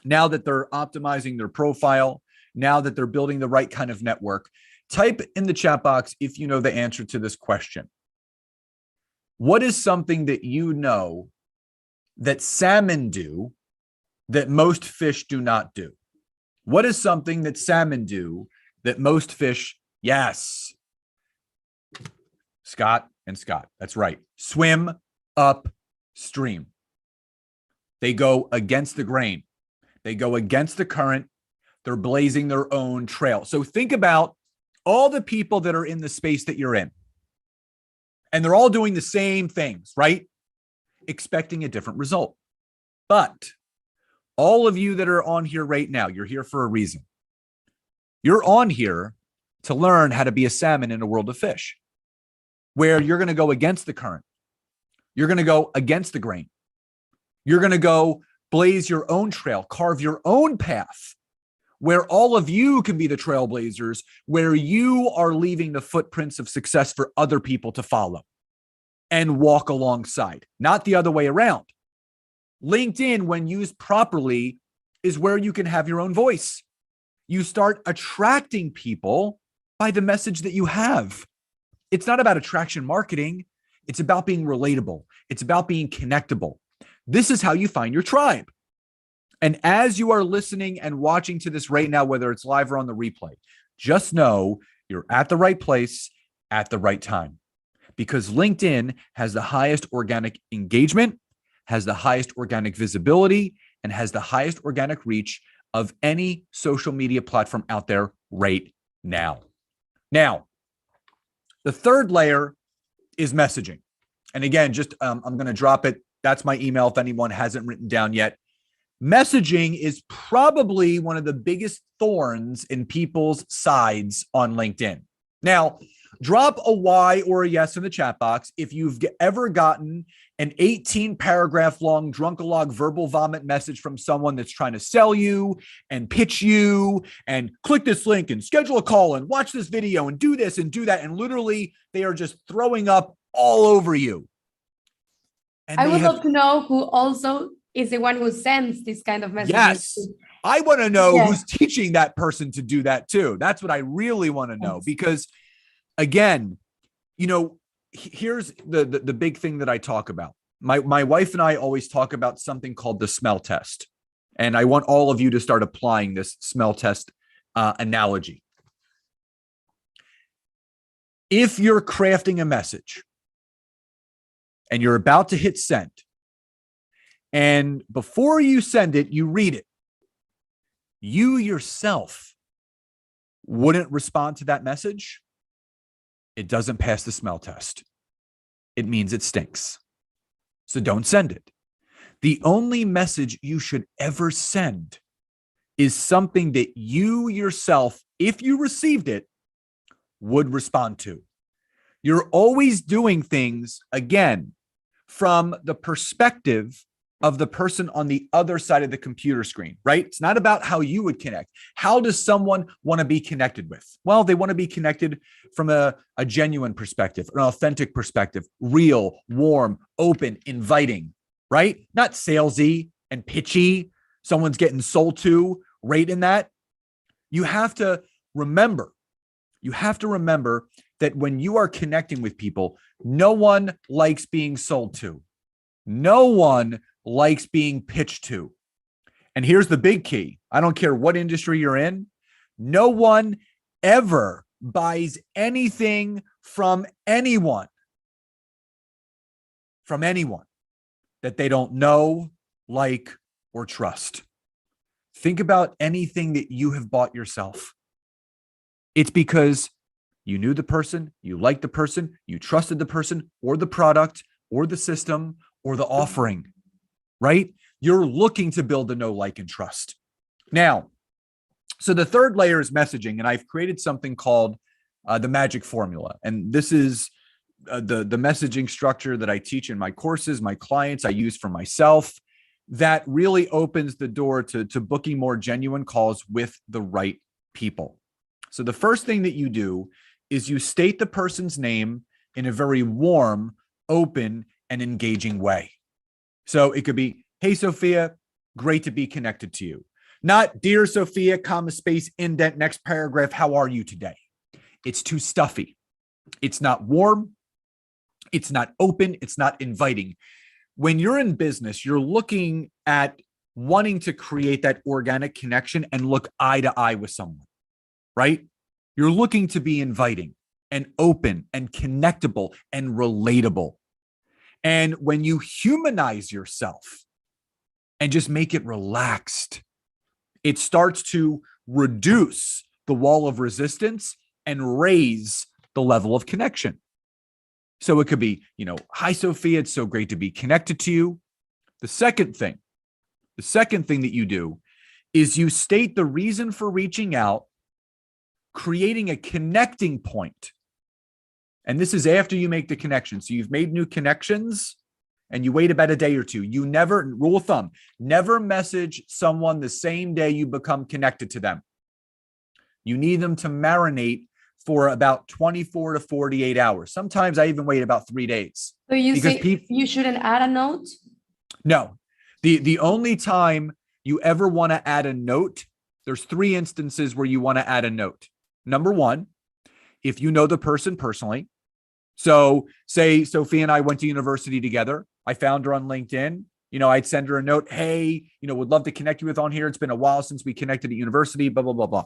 now that they're optimizing their profile, now that they're building the right kind of network, type in the chat box if you know the answer to this question. What is something that you know that salmon do that most fish do not do? What is something that salmon do that most fish, yes, Scott and Scott, that's right, swim upstream. They go against the grain. They go against the current. They're blazing their own trail. So think about all the people that are in the space that you're in. And they're all doing the same things, right? Expecting a different result. But all of you that are on here right now, you're here for a reason. You're on here to learn how to be a salmon in a world of fish, where you're going to go against the current. You're going to go against the grain. You're going to go blaze your own trail, carve your own path, where all of you can be the trailblazers, where you are leaving the footprints of success for other people to follow and walk alongside, not the other way around. LinkedIn, when used properly, is where you can have your own voice. You start attracting people by the message that you have. It's not about attraction marketing. It's about being relatable. It's about being connectable. This is how you find your tribe. And as you are listening and watching to this right now, whether it's live or on the replay, just know you're at the right place at the right time, because LinkedIn has the highest organic engagement, has the highest organic visibility, and has the highest organic reach of any social media platform out there right now. Now, the third layer is messaging. And again, just I'm going to drop it. That's my email if anyone hasn't written down yet. Messaging is probably one of the biggest thorns in people's sides on LinkedIn. Now, drop a Y or a yes in the chat box if you've ever gotten an 18-paragraph long drunkalog verbal vomit message from someone that's trying to sell you and pitch you and click this link and schedule a call and watch this video and do this and do that. And literally, they are just throwing up all over you. And I would love to know who also is the one who sends this kind of messages. Yes. I want to know who's teaching that person to do that too. That's what I really want to know, because again, you know, here's the big thing that I talk about. My wife and I always talk about something called the smell test. And I want all of you to start applying this smell test analogy. If you're crafting a message and you're about to hit send, and before you send it, you read it, you yourself wouldn't respond to that message, it doesn't pass the smell test. It means it stinks. So don't send it. The only message you should ever send is something that you yourself, if you received it, would respond to. You're always doing things, again, from the perspective of the person on the other side of the computer screen, right? It's not about how you would connect. How does someone want to be connected with? Well, they want to be connected from a genuine perspective, an authentic perspective, real, warm, open, inviting, right? Not salesy and pitchy. Someone's getting sold to, right in that. You have to remember that when you are connecting with people, no one likes being sold to. No one likes being pitched to. And here's the big key. I don't care what industry you're in. No one ever buys anything from anyone that they don't know, like, or trust. Think about anything that you have bought yourself. It's because you knew the person, you liked the person, you trusted the person or the product or the system or the offering, right? You're looking to build a know, like, and trust. Now, so the third layer is messaging, and I've created something called the magic formula. And this is the messaging structure that I teach in my courses, my clients, I use for myself, that really opens the door to booking more genuine calls with the right people. So the first thing that you do is you state the person's name in a very warm, open, and engaging way. So it could be, hey, Sophia, great to be connected to you. Not, dear Sophia, comma, space, indent, next paragraph, how are you today? It's too stuffy. It's not warm. It's not open. It's not inviting. When you're in business, you're looking at wanting to create that organic connection and look eye to eye with someone, right? You're looking to be inviting and open and connectable and relatable. And when you humanize yourself and just make it relaxed, it starts to reduce the wall of resistance and raise the level of connection. So it could be, hi, Sophia, it's so great to be connected to you. The second thing that you do is you state the reason for reaching out, creating a connecting point. And this is after you make the connection. So you've made new connections and you wait about a day or two. You never, rule of thumb, never message someone the same day you become connected to them. You need them to marinate for about 24 to 48 hours. Sometimes I even wait about 3 days. So you say you shouldn't add a note? No. The only time you ever want to add a note, there's 3 instances where you want to add a note. Number one, if you know the person personally. So say Sophia and I went to university together. I found her on LinkedIn. I'd send her a note. Hey, would love to connect you with on here. It's been a while since we connected at university, blah, blah, blah, blah.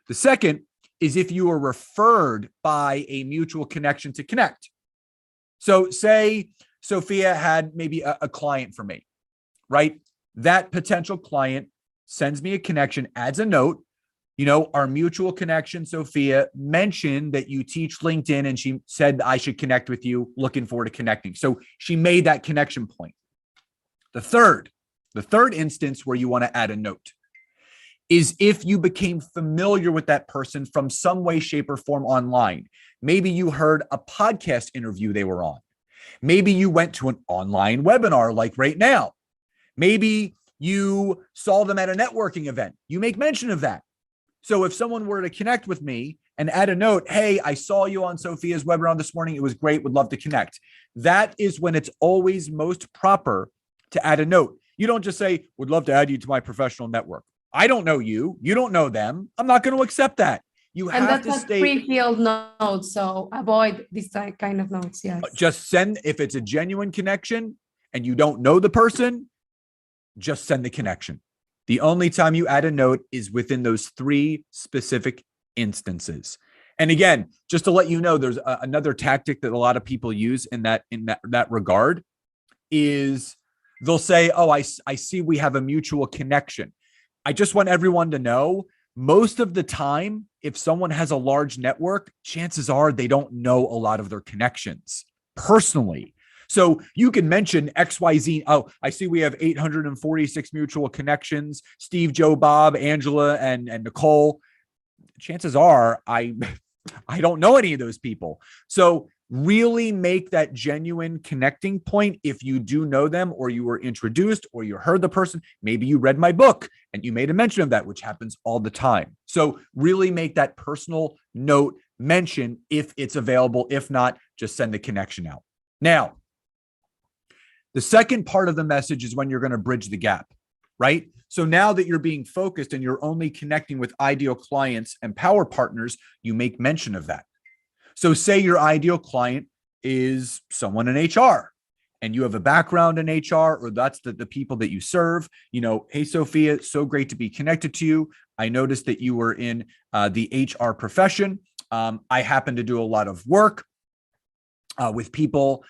The second is if you were referred by a mutual connection to connect. So say Sophia had maybe a client for me, right? That potential client sends me a connection, adds a note. Our mutual connection, Sophia, mentioned that you teach LinkedIn and she said I should connect with you. Looking forward to connecting. So she made that connection point. The third instance where you want to add a note is if you became familiar with that person from some way, shape, or form online. Maybe you heard a podcast interview they were on. Maybe you went to an online webinar like right now. Maybe you saw them at a networking event. You make mention of that. So if someone were to connect with me and add a note, hey, I saw you on Sophia's webinar this morning. It was great. Would love to connect. That is when it's always most proper to add a note. You don't just say, would love to add you to my professional network. I don't know you. You don't know them. I'm not going to accept that. You have to state pre-filled notes, so avoid this kind of notes. Yes. Just send, if it's a genuine connection and you don't know the person, just send the connection. The only time you add a note is within those 3 specific instances. And again, just to let you know, there's another tactic that a lot of people use in that regard is they'll say, oh, I see we have a mutual connection. I just want everyone to know, most of the time, if someone has a large network, chances are they don't know a lot of their connections personally. So you can mention XYZ. Oh, I see we have 846 mutual connections. Steve, Joe, Bob, Angela, and Nicole. Chances are I don't know any of those people. So really make that genuine connecting point. If you do know them, or you were introduced, or you heard the person, maybe you read my book and you made a mention of that, which happens all the time. So really make that personal note mention if it's available. If not, just send the connection out. Now, the second part of the message is when you're going to bridge the gap, right? So now that you're being focused and you're only connecting with ideal clients and power partners, you make mention of that. So say your ideal client is someone in HR and you have a background in HR, or that's the people that you serve. Hey, Sophia, so great to be connected to you. I noticed that you were in the HR profession. I happen to do a lot of work with people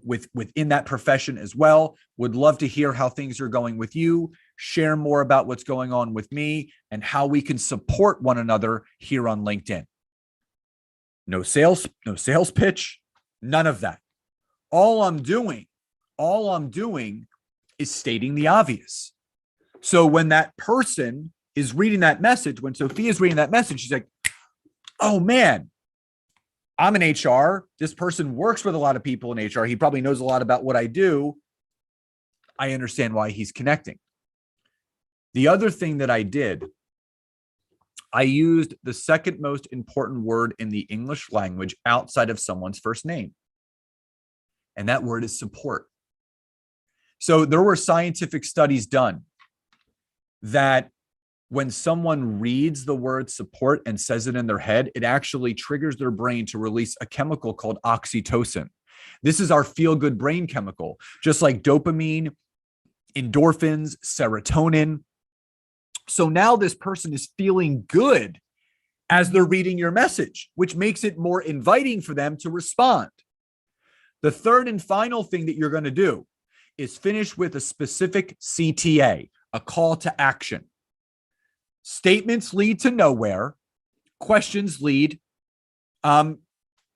within that profession as well. Would love to hear how things are going with you. Share more about what's going on with me and how we can support one another here on LinkedIn. No sales pitch, none of that. All I'm doing is stating the obvious. So when that person is reading that message, when Sophia's reading that message, she's like, oh man, I'm in HR. This person works with a lot of people in HR. He probably knows a lot about what I do. I understand why he's connecting. The other thing that I did, I used the second most important word in the English language outside of someone's first name. And that word is support. So there were scientific studies done that when someone reads the word support and says it in their head, it actually triggers their brain to release a chemical called oxytocin. This is our feel-good brain chemical, just like dopamine, endorphins, serotonin. So now this person is feeling good as they're reading your message, which makes it more inviting for them to respond. The third and final thing that you're going to do is finish with a specific CTA, a call to action. Statements lead to nowhere. Questions lead to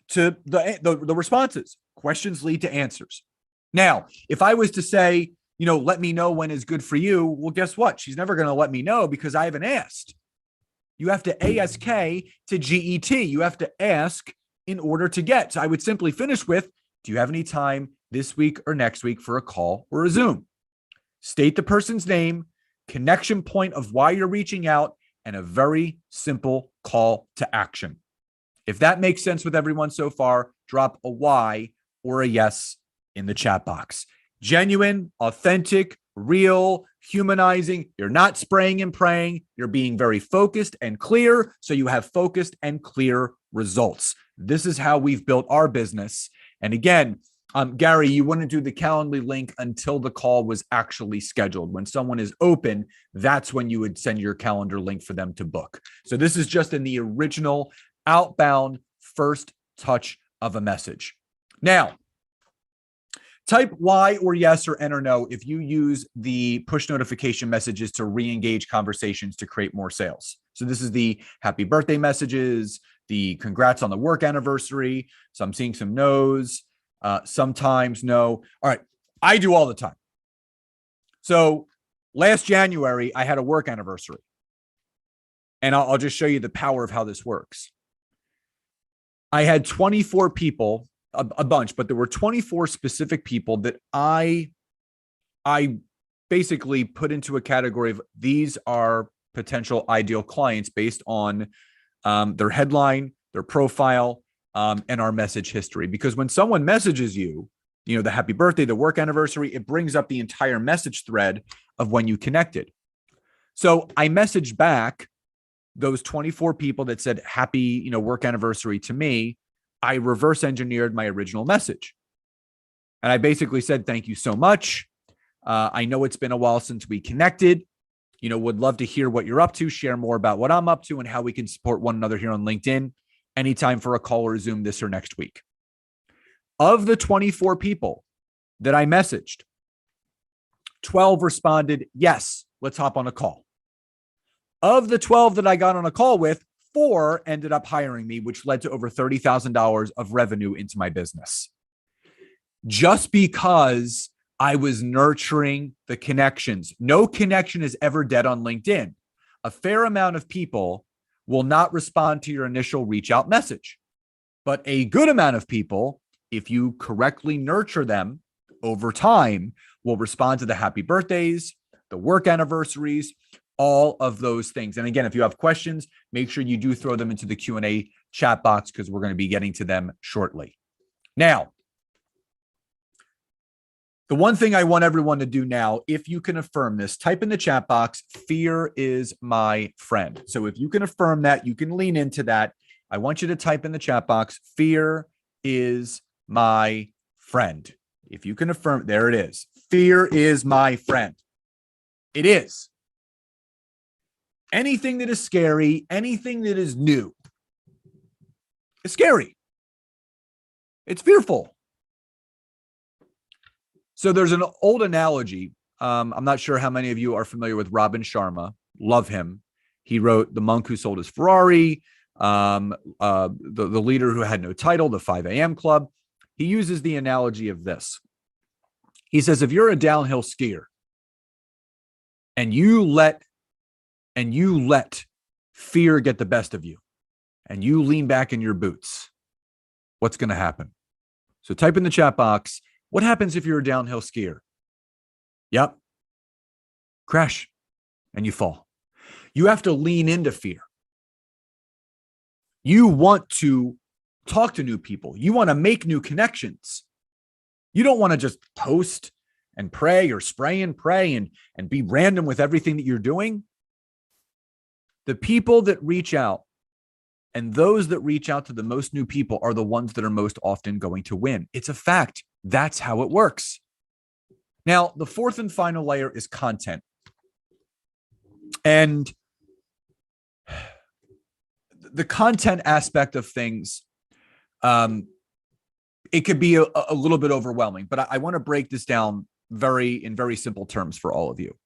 the responses. Questions lead to answers. Now, if I was to say, let me know when is good for you, well, guess what? She's never going to let me know because I haven't asked. You have to ASK to GET. You have to ask in order to get. So I would simply finish with, do you have any time this week or next week for a call or a Zoom? State the person's name, connection point of why you're reaching out, and a very simple call to action. If that makes sense with everyone so far, drop a Y or a yes in the chat box. Genuine, authentic, real, humanizing. You're not spraying and praying. You're being very focused and clear, so you have focused and clear results. This is how we've built our business. And again, Gary, you wouldn't do the Calendly link until the call was actually scheduled. When someone is open, that's when you would send your calendar link for them to book. So this is just in the original outbound first touch of a message. Now, type Y or yes or N or no if you use the push notification messages to re-engage conversations to create more sales. So this is the happy birthday messages, the congrats on the work anniversary. So I'm seeing some no's. Sometimes no. All right. I do all the time. So last January, I had a work anniversary. And I'll just show you the power of how this works. I had 24 people, a bunch, but there were 24 specific people that I basically put into a category of these are potential ideal clients based on their headline, their profile, and our message history. Because when someone messages you, the happy birthday, the work anniversary, it brings up the entire message thread of when you connected. So I messaged back those 24 people that said happy, work anniversary to me. I reverse engineered my original message. And I basically said, thank you so much. I know it's been a while since we connected. Would love to hear what you're up to, share more about what I'm up to and how we can support one another here on LinkedIn. Anytime for a call or a Zoom this or next week. Of the 24 people that I messaged, 12 responded, yes, let's hop on a call. Of the 12 that I got on a call with, 4 ended up hiring me, which led to over $30,000 of revenue into my business. Just because I was nurturing the connections. No connection is ever dead on LinkedIn. A fair amount of people will not respond to your initial reach out message. But a good amount of people, if you correctly nurture them over time, will respond to the happy birthdays, the work anniversaries, all of those things. And again, if you have questions, make sure you do throw them into the Q&A chat box because we're going to be getting to them shortly. Now, the one thing I want everyone to do now, if you can affirm this, type in the chat box, fear is my friend. So if you can affirm that, you can lean into that. I want you to type in the chat box, fear is my friend. If you can affirm, there it is. Fear is my friend. It is. Anything that is scary, anything that is new is scary. It's fearful. So there's an old analogy. I'm not sure how many of you are familiar with Robin Sharma. Love him. He wrote The Monk Who Sold His Ferrari, the leader who had no title, the 5 a.m. Club. He uses the analogy of this. He says, if you're a downhill skier and you let fear get the best of you and you lean back in your boots what's going to happen? So type in the chat box, what happens if you're a downhill skier? Yep. Crash and you fall. You have to lean into fear. You want to talk to new people. You want to make new connections. You don't want to just post and pray or spray and pray and be random with everything that you're doing. The people that reach out and those that reach out to the most new people are the ones that are most often going to win. It's a fact. That's how it works. Now, the fourth and final layer is content. And the content aspect of things, it could be a little bit overwhelming, but I want to break this down in very simple terms for all of you.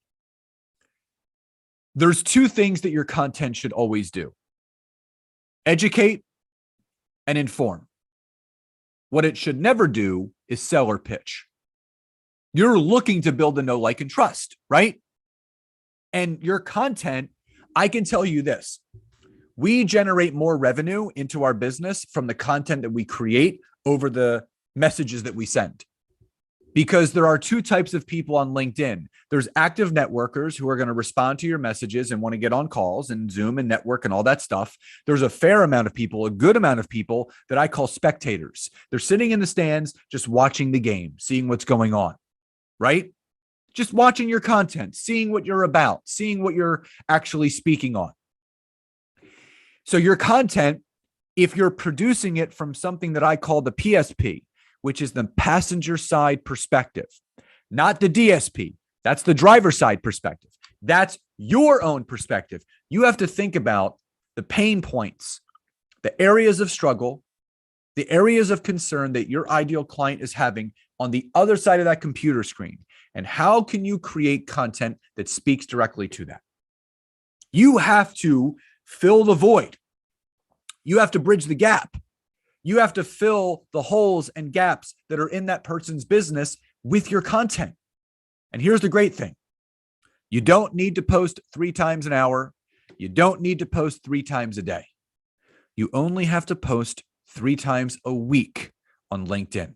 There's two things that your content should always do: educate and inform. What it should never do is sell or pitch. You're looking to build a know, like, and trust, right? And your content, I can tell you this: we generate more revenue into our business from the content that we create over the messages that we send. Because there are two types of people on LinkedIn. There's active networkers who are going to respond to your messages and want to get on calls and Zoom and network and all that stuff. There's a fair amount of people, a good amount of people that I call spectators. They're sitting in the stands, just watching the game, seeing what's going on, right? Just watching your content, seeing what you're about, seeing what you're actually speaking on. So your content, if you're producing it from something that I call the PSP, which is the passenger side perspective, not the DSP. That's the driver side perspective. That's your own perspective. You have to think about the pain points, the areas of struggle, the areas of concern that your ideal client is having on the other side of that computer screen. And how can you create content that speaks directly to that? You have to fill the void. You have to bridge the gap. You have to fill the holes and gaps that are in that person's business with your content. And here's the great thing. You don't need to post 3 times an hour. You don't need to post 3 times a day. You only have to post 3 times a week on LinkedIn.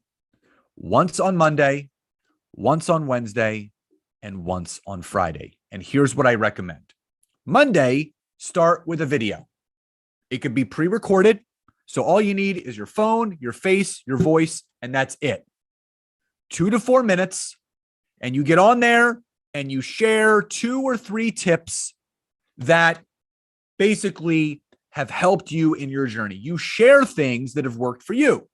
Once on Monday, once on Wednesday, and once on Friday. And here's what I recommend. Monday, start with a video. It could be pre-recorded. So all you need is your phone, your face, your voice, and that's it. 2 to 4 minutes. And you get on there and you share 2 or 3 tips that basically have helped you in your journey. You share things that have worked for you.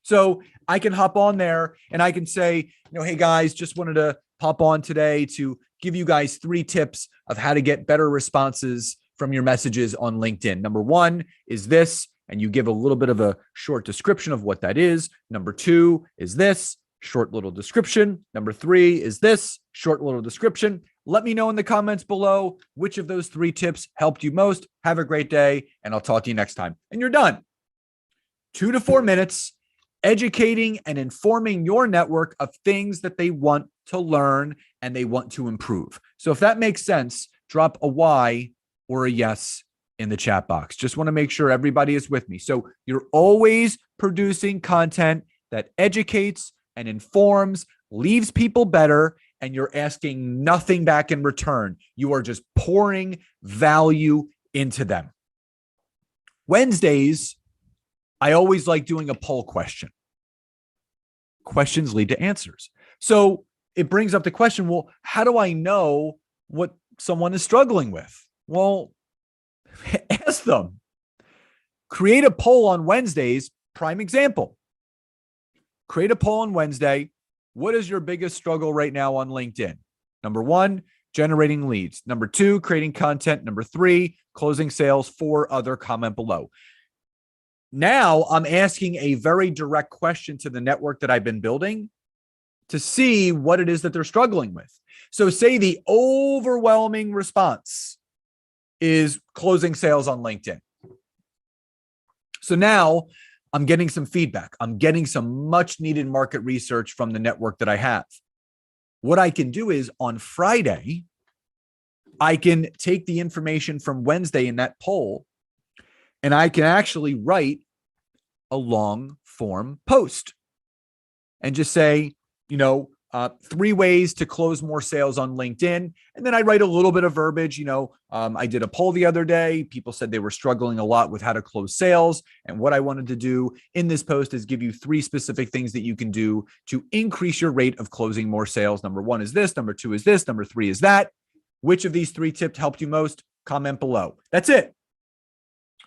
So I can hop on there and I can say, hey guys, just wanted to pop on today to give you guys 3 tips of how to get better responses from your messages on LinkedIn. Number 1 is this, and you give a little bit of a short description of what that is. Number 2 is this, short little description. Number 3 is this, short little description. Let me know in the comments below which of those 3 tips helped you most. Have a great day, and I'll talk to you next time. And you're done. 2 to 4 minutes, educating and informing your network of things that they want to learn and they want to improve. So if that makes sense, drop a Y or a yes in the chat box. Just want to make sure everybody is with me. So you're always producing content that educates and informs, leaves people better, and you're asking nothing back in return. You are just pouring value into them. Wednesdays, I always like doing a poll question. Questions lead to answers. So it brings up the question, well, how do I know what someone is struggling with? Well, ask them. Create a poll on Wednesdays. Prime example. Create a poll on Wednesday. What is your biggest struggle right now on LinkedIn? Number 1, generating leads. Number 2, creating content. Number 3, closing sales. 4, other, comment below. Now I'm asking a very direct question to the network that I've been building to see what it is that they're struggling with. So say the overwhelming response is closing sales on LinkedIn. So now I'm getting some feedback. I'm getting some much needed market research from the network that I have. What I can do is on Friday, I can take the information from Wednesday in that poll and I can actually write a long form post and just say, 3 ways to close more sales on LinkedIn. And then I write a little bit of verbiage. I did a poll the other day. People said they were struggling a lot with how to close sales. And what I wanted to do in this post is give you 3 specific things that you can do to increase your rate of closing more sales. Number 1 is this. Number 2 is this. Number 3 is that. Which of these 3 tips helped you most? Comment below. That's it.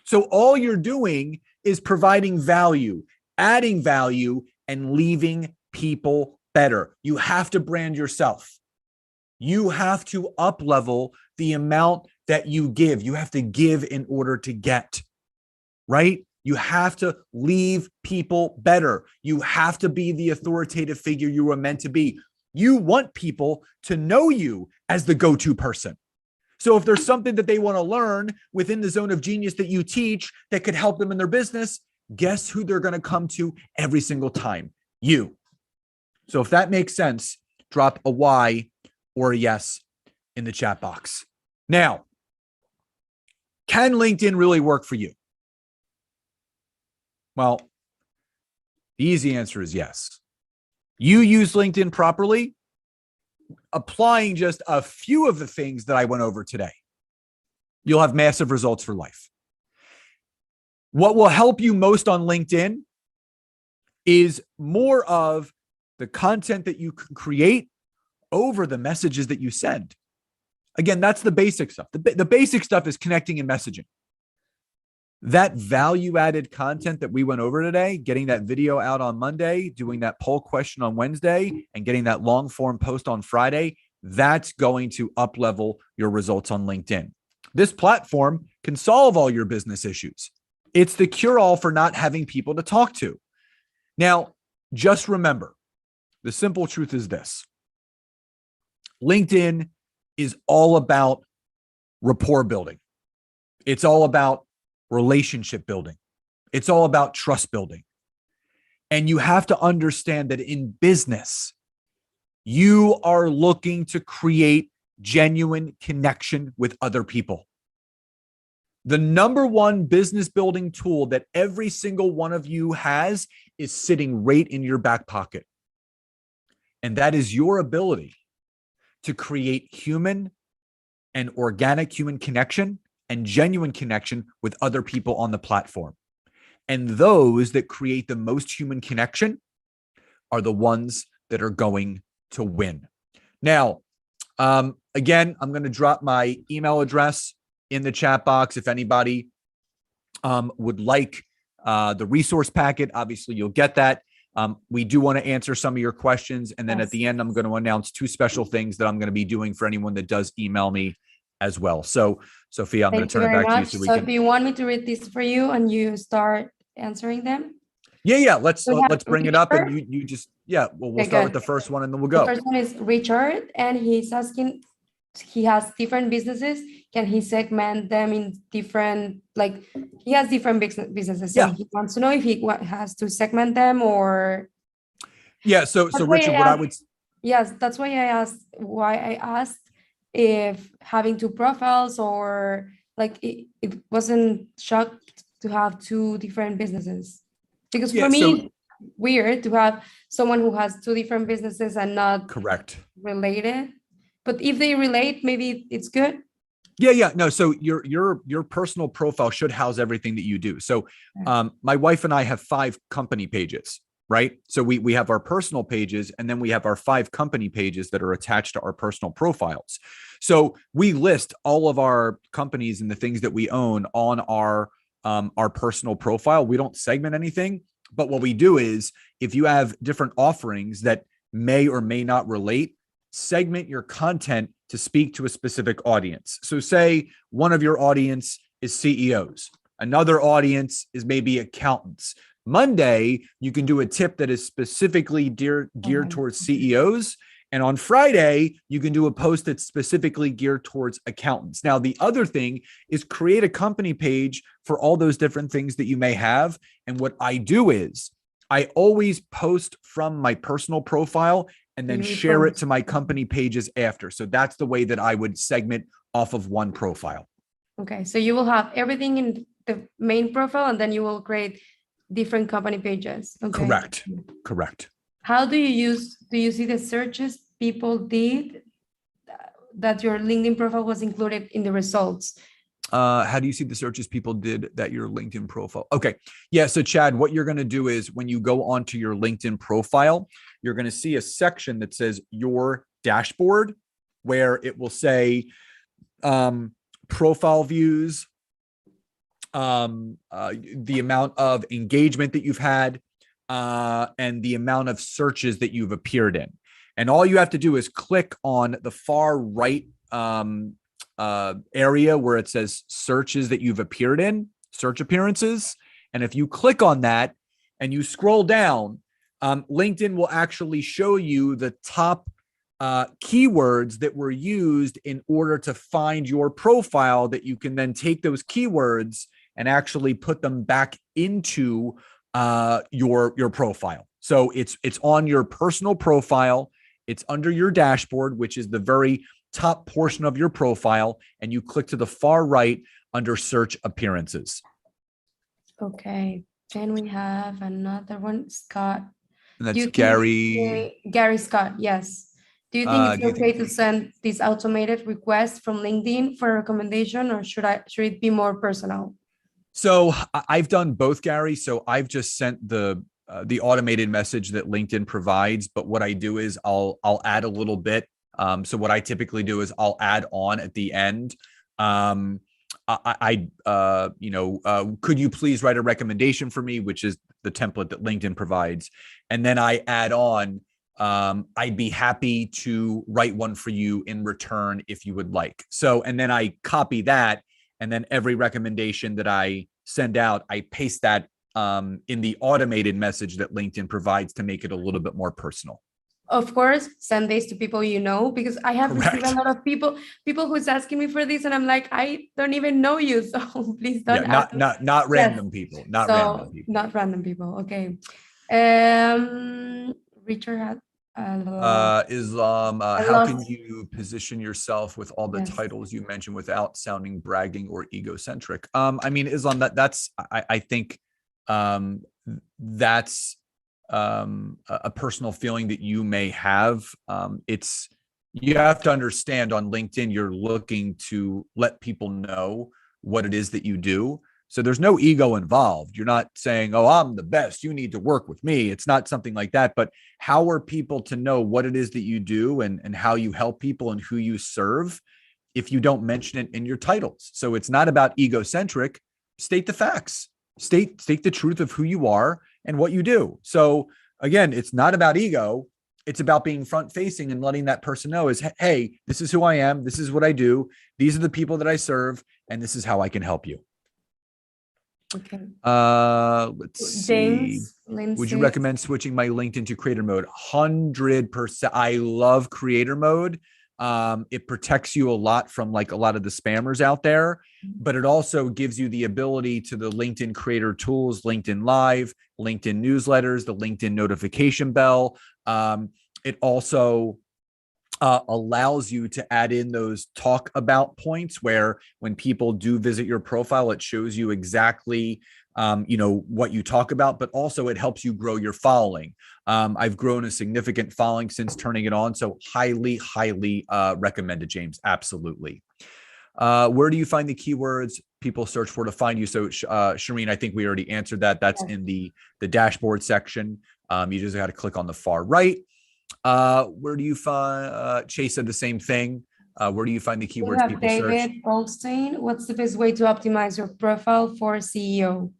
So all you're doing is providing value, adding value, and leaving people better. You have to brand yourself. You have to up level the amount that you give. You have to give in order to get, right? You have to leave people better. You have to be the authoritative figure you were meant to be. You want people to know you as the go-to person. So if there's something that they want to learn within the zone of genius that you teach that could help them in their business, guess who they're going to come to every single time? You. So if that makes sense, drop a Y or a yes in the chat box. Now, can LinkedIn really work for you? Well, the easy answer is yes. You use LinkedIn properly, applying just a few of the things that I went over today, you'll have massive results for life. What will help you most on LinkedIn is more of the content that you can create over the messages that you send. Again, that's the basic stuff. The basic stuff is connecting and messaging. That value-added content that we went over today, getting that video out on Monday, doing that poll question on Wednesday, and getting that long-form post on Friday, that's going to up-level your results on LinkedIn. This platform can solve all your business issues. It's the cure-all for not having people to talk to. Now, just remember, the simple truth is this. LinkedIn is all about rapport building. It's all about relationship building. It's all about trust building. And you have to understand that in business, you are looking to create genuine connection with other people. The number one business building tool that every single one of you has is sitting right in your back pocket. And that is your ability to create human and organic human connection and genuine connection with other people on the platform. And those that create the most human connection are the ones that are going to win. Now, again, I'm going to drop my email address in the chat box. If anybody would like the resource packet, obviously you'll get that. We do want to answer some of your questions. And then at the end, I'm going to announce 2 special things that I'm going to be doing for anyone that does email me as well. So, Sophia, I'm going to turn it back to you. So do you want me to read this for you and you start answering them? Yeah. Let's bring it up, and you just, we'll start with the first one and then we'll go. The first one is Richard, and he's asking, he has different businesses. Can he segment them in different, like he has different businesses. So he wants to know if he has to segment them or. Yeah. So Richard, what I would. Yes, that's why I asked if having 2 profiles or like it wasn't shocked to have 2 different businesses. Because for me, weird to have someone who has 2 different businesses and not related. But if they relate, maybe it's good. Yeah. No, so your personal profile should house everything that you do. So my wife and I have 5 company pages, right? So we have our personal pages, and then we have our 5 company pages that are attached to our personal profiles. So we list all of our companies and the things that we own on our personal profile. We don't segment anything, but what we do is if you have different offerings that may or may not relate, segment your content to speak to a specific audience. So say one of your audience is CEOs, another audience is maybe accountants. Monday, you can do a tip that is specifically geared towards CEOs. And on Friday, you can do a post that's specifically geared towards accountants. Now, the other thing is create a company page for all those different things that you may have. And what I do is I always post from my personal profile and then share it to my company pages after. So that's the way that I would segment off of one profile. Okay. So you will have everything in the main profile, and then you will create different company pages. Okay. Correct. How do you see the searches people did that your LinkedIn profile was included in the results? How do you see the searches people did that your LinkedIn profile? Okay. Yeah. So Chad, what you're going to do is when you go onto your LinkedIn profile, you're going to see a section that says your dashboard, where it will say profile views, the amount of engagement that you've had, and the amount of searches that you've appeared in. And all you have to do is click on the far right area where it says searches that you've appeared in, search appearances. And if you click on that and you scroll down, LinkedIn will actually show you the top keywords that were used in order to find your profile, that you can then take those keywords and actually put them back into your profile. So it's on your personal profile. It's under your dashboard, which is the very top portion of your profile, and you click to the far right under search appearances. Okay. Then we have another one, Scott. And that's Gary. Gary Scott, yes. Do you think it's okay to send this automated request from LinkedIn for a recommendation, or should it be more personal? So I've done both, Gary. So I've just sent the automated message that LinkedIn provides. But what I do is I'll add a little bit. So what I typically do is I'll add on at the end. Could you please write a recommendation for me, which is the template that LinkedIn provides. And then I add on, I'd be happy to write one for you in return if you would like. So, and then I copy that. And then every recommendation that I send out, I paste that in the automated message that LinkedIn provides to make it a little bit more personal. Of course, send this to people you know, because I have received a lot of people who's asking me for this, and I'm like, I don't even know you, so please don't. Yeah, not random people, random people. Not random people. Okay. Richard had Islam. How can you position yourself with all the titles you mentioned without sounding bragging or egocentric? I mean, Islam, that's I think that's a personal feeling that you may have. You have to understand, on LinkedIn, you're looking to let people know what it is that you do. So there's no ego involved. You're not saying, oh, I'm the best, you need to work with me. It's not something like that. But how are people to know what it is that you do and how you help people and who you serve if you don't mention it in your titles? So it's not about egocentric. State the facts. State the truth of who you are and what you do. So again, it's not about ego. It's about being front facing and letting that person know is, hey, this is who I am. This is what I do. These are the people that I serve. And this is how I can help you. Okay. Let's James, see. Lindsay. Would you recommend switching my LinkedIn to creator mode? 100%. I love creator mode. It protects you a lot from like a lot of the spammers out there, but it also gives you the ability to the LinkedIn creator tools, LinkedIn Live, LinkedIn newsletters, the LinkedIn notification bell. It also allows you to add in those talk about points where when people do visit your profile, it shows you exactly what you talk about, but also it helps you grow your following. I've grown a significant following since turning it on. So highly recommended, James. Absolutely. Where do you find the keywords people search for to find you? So Shireen, I think we already answered that. That's in the dashboard section. You just got to click on the far right. Where do you find, Chase said the same thing. Where do you find the keywords people search? David Goldstein, what's the best way to optimize your profile for SEO?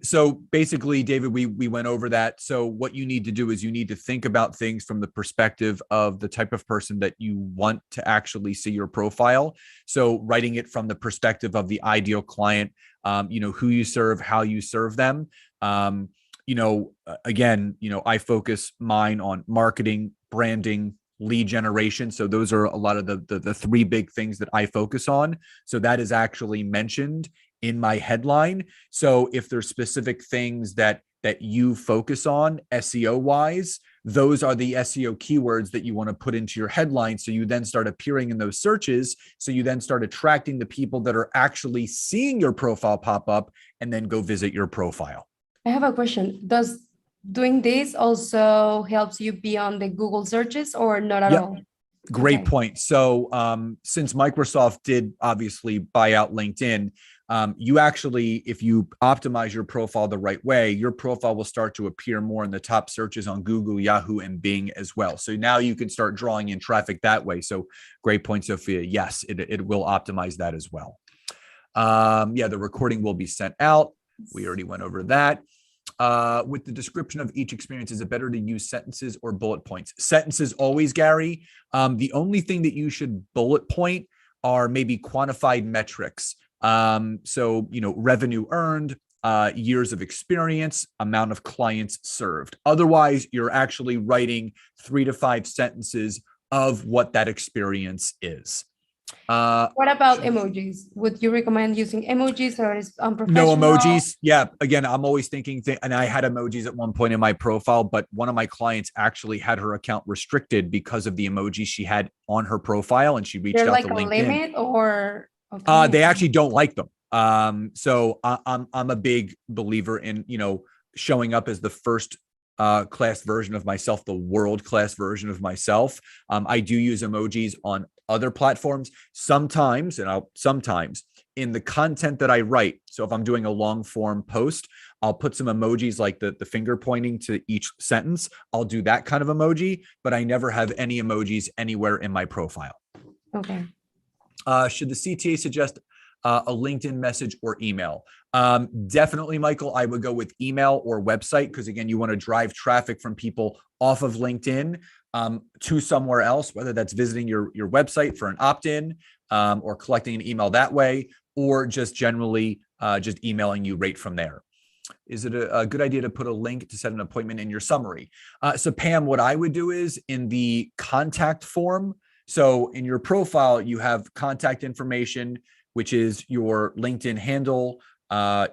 So basically, David, we went over that. So what you need to do is you need to think about things from the perspective of the type of person that you want to actually see your profile. So writing it from the perspective of the ideal client, who you serve, how you serve them. Again, I focus mine on marketing, branding, lead generation. So those are a lot of the three big things that I focus on. So that is actually mentioned in my headline. So if there's specific things that you focus on SEO wise, those are the SEO keywords that you want to put into your headline. So you then start appearing in those searches. So you then start attracting the people that are actually seeing your profile pop up and then go visit your profile. I have a question. Does doing this also helps you be on the Google searches or not at all? Great point. So since Microsoft did obviously buy out LinkedIn, you actually, if you optimize your profile the right way, your profile will start to appear more in the top searches on Google, Yahoo, and Bing as well. So now you can start drawing in traffic that way. So great point, Sophia. Yes, it will optimize that as well. Yeah, the recording will be sent out. We already went over that. With the description of each experience, is it better to use sentences or bullet points? Sentences always, Gary. The only thing that you should bullet point are maybe quantified metrics. So, revenue earned, years of experience, amount of clients served. Otherwise, you're actually writing 3 to 5 sentences of what that experience is. What about emojis? Would you recommend using emojis or is unprofessional? No emojis. Yeah. Again, I'm always thinking, and I had emojis at one point in my profile, but one of my clients actually had her account restricted because of the emojis she had on her profile, and she reached out to LinkedIn. They're like a limit or? Okay. They actually don't like them. So I'm a big believer in, showing up as the first class version of myself, the world-class version of myself. I do use emojis on other platforms sometimes, sometimes in the content that I write. So if I'm doing a long form post, I'll put some emojis like the finger pointing to each sentence. I'll do that kind of emoji, but I never have any emojis anywhere in my profile. Okay. Should the CTA suggest a LinkedIn message or email? Definitely, Michael, I would go with email or website, because again, you want to drive traffic from people off of LinkedIn to somewhere else, whether that's visiting your website for an opt-in or collecting an email that way, or just generally just emailing you right from there. Is it a good idea to put a link to set an appointment in your summary? So Pam, what I would do is in the contact form. So in your profile, you have contact information, which is your LinkedIn handle,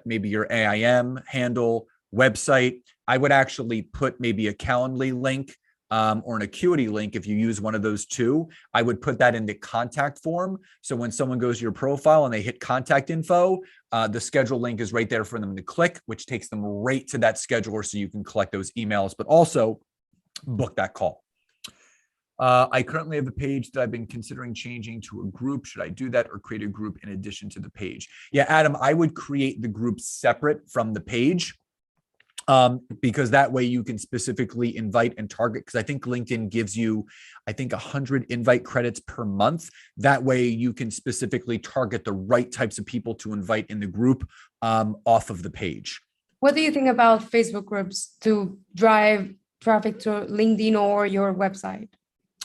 maybe your AIM handle, website. I would actually put maybe a Calendly link or an Acuity link. If you use one of those two, I would put that in the contact form. So when someone goes to your profile and they hit contact info, the schedule link is right there for them to click, which takes them right to that scheduler so you can collect those emails, but also book that call. I currently have a page that I've been considering changing to a group. Should I do that or create a group in addition to the page? Yeah, Adam, I would create the group separate from the page because that way you can specifically invite and target, because I think LinkedIn gives you, 100 invite credits per month. That way you can specifically target the right types of people to invite in the group off of the page. What do you think about Facebook groups to drive traffic to LinkedIn or your website?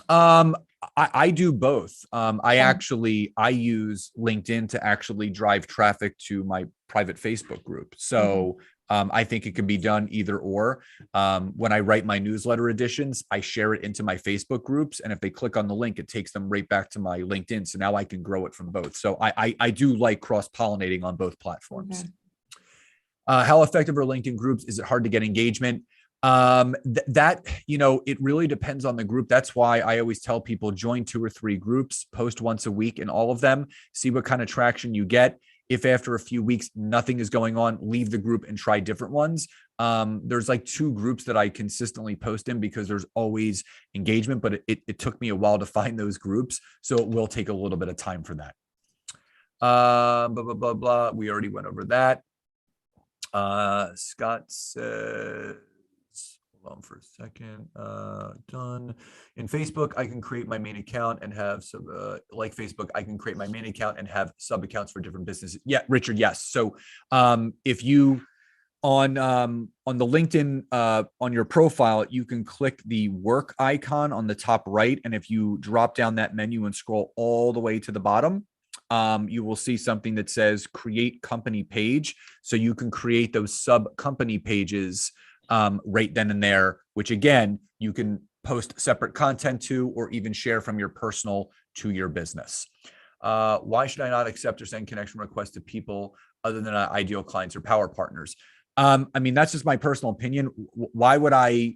I do both. I use LinkedIn to actually drive traffic to my private Facebook group. So I think it can be done either or. When I write my newsletter editions, I share it into my Facebook groups. And if they click on the link, it takes them right back to my LinkedIn. So now I can grow it from both. So I do like cross-pollinating on both platforms. Okay. How effective are LinkedIn groups? Is it hard to get engagement? It really depends on the group. That's why I always tell people join 2 or 3 groups, post once a week in all of them, see what kind of traction you get. If after a few weeks, nothing is going on, leave the group and try different ones. There's like 2 groups that I consistently post in because there's always engagement, but it took me a while to find those groups. So it will take a little bit of time for that. Blah, blah, blah, blah. We already went over that. Scott says, hold on for a second. Done. In Facebook, I can create my main account and have some, like Facebook, I can create my main account and have sub accounts for different businesses. Yeah, Richard, yes. So if you, on the LinkedIn, on your profile, you can click the work icon on the top right. And if you drop down that menu and scroll all the way to the bottom, you will see something that says create company page. So you can create those sub company pages right then and there, which again, you can post separate content to, or even share from your personal to your business. Why should I not accept or send connection requests to people other than ideal clients or power partners? That's just my personal opinion. Why would I,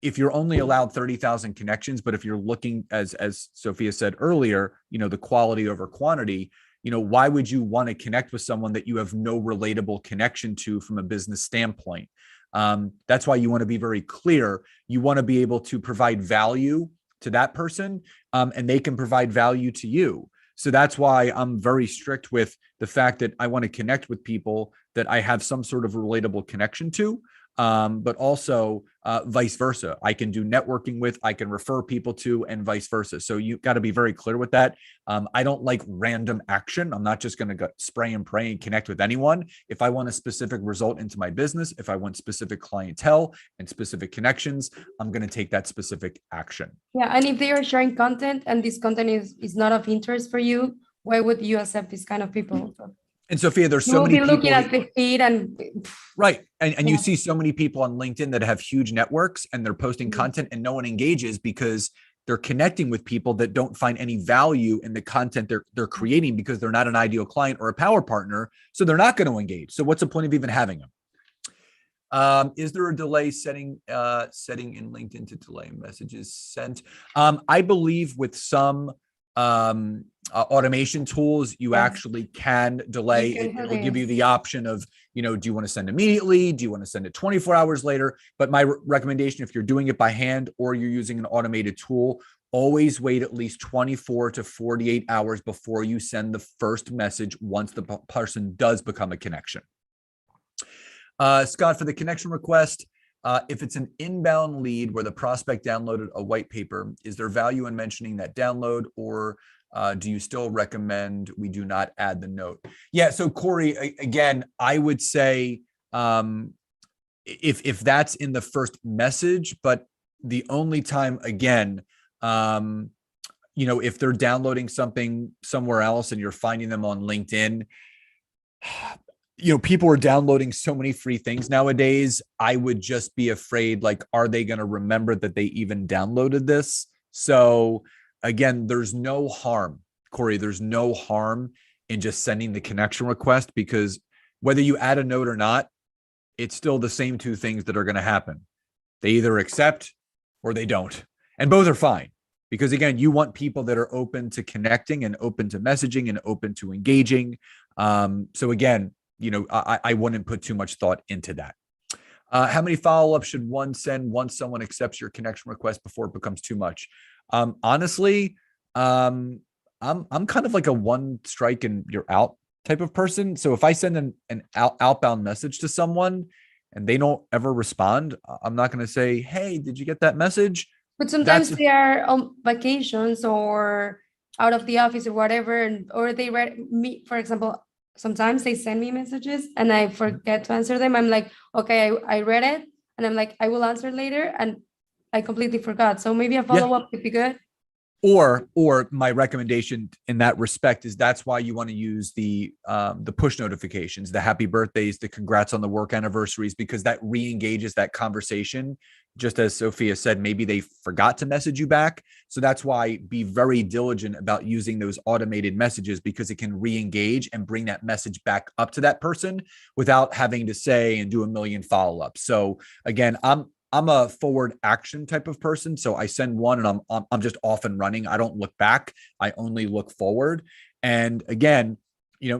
if you're only allowed 30,000 connections, but if you're looking, as Sophia said earlier, the quality over quantity, why would you want to connect with someone that you have no relatable connection to from a business standpoint? That's why you want to be very clear. You want to be able to provide value to that person, and they can provide value to you. So that's why I'm very strict with the fact that I want to connect with people that I have some sort of relatable connection to. But also vice versa. I can do networking with, I can refer people to, and vice versa. So you got to be very clear with that. I don't like random action. I'm not just going to go spray and pray and connect with anyone. If I want a specific result into my business, if I want specific clientele and specific connections, I'm going to take that specific action. Yeah, and if they are sharing content and this content is not of interest for you, why would you accept this kind of people? And Sophia, there's so many people looking at the feed and right. And you see so many people on LinkedIn that have huge networks and they're posting content and no one engages because they're connecting with people that don't find any value in the content they're creating because they're not an ideal client or a power partner. So they're not going to engage. So what's the point of even having them? Is there a delay setting in LinkedIn to delay messages sent? I believe with some automation tools, you actually can delay. It will give you the option of, do you want to send immediately? Do you want to send it 24 hours later? But my recommendation, if you're doing it by hand or you're using an automated tool, always wait at least 24 to 48 hours before you send the first message once the person does become a connection. Scott, for the connection request, if it's an inbound lead where the prospect downloaded a white paper, is there value in mentioning that download, or do you still recommend we do not add the note? Yeah. So Corey, again, I would say if that's in the first message, but the only time, again, if they're downloading something somewhere else and you're finding them on LinkedIn, people are downloading so many free things nowadays. I would just be afraid, like, are they going to remember that they even downloaded this? So again, there's no harm, Corey, there's no harm in just sending the connection request, because whether you add a note or not, it's still the same two things that are going to happen. They either accept or they don't. And both are fine, because again, you want people that are open to connecting and open to messaging and open to engaging. So again, I wouldn't put too much thought into that. How many follow-ups should one send once someone accepts your connection request before it becomes too much? Honestly, I'm kind of like a one strike and you're out type of person. So if I send an outbound message to someone and they don't ever respond, I'm not going to say, hey, did you get that message? But sometimes they are on vacations or out of the office or whatever, or they read me, for example. Sometimes they send me messages and I forget to answer them. I'm like, okay, I read it, and I'm like, I will answer later, and I completely forgot. So maybe a follow-up would be good. Or my recommendation in that respect is that's why you want to use the push notifications, the happy birthdays, the congrats on the work anniversaries, because that re-engages that conversation. Just as Sophia said, maybe they forgot to message you back. So that's why be very diligent about using those automated messages, because it can re-engage and bring that message back up to that person without having to say and do a million follow-ups. So again, I'm a forward action type of person. So I send one and I'm just off and running. I don't look back. I only look forward. And again,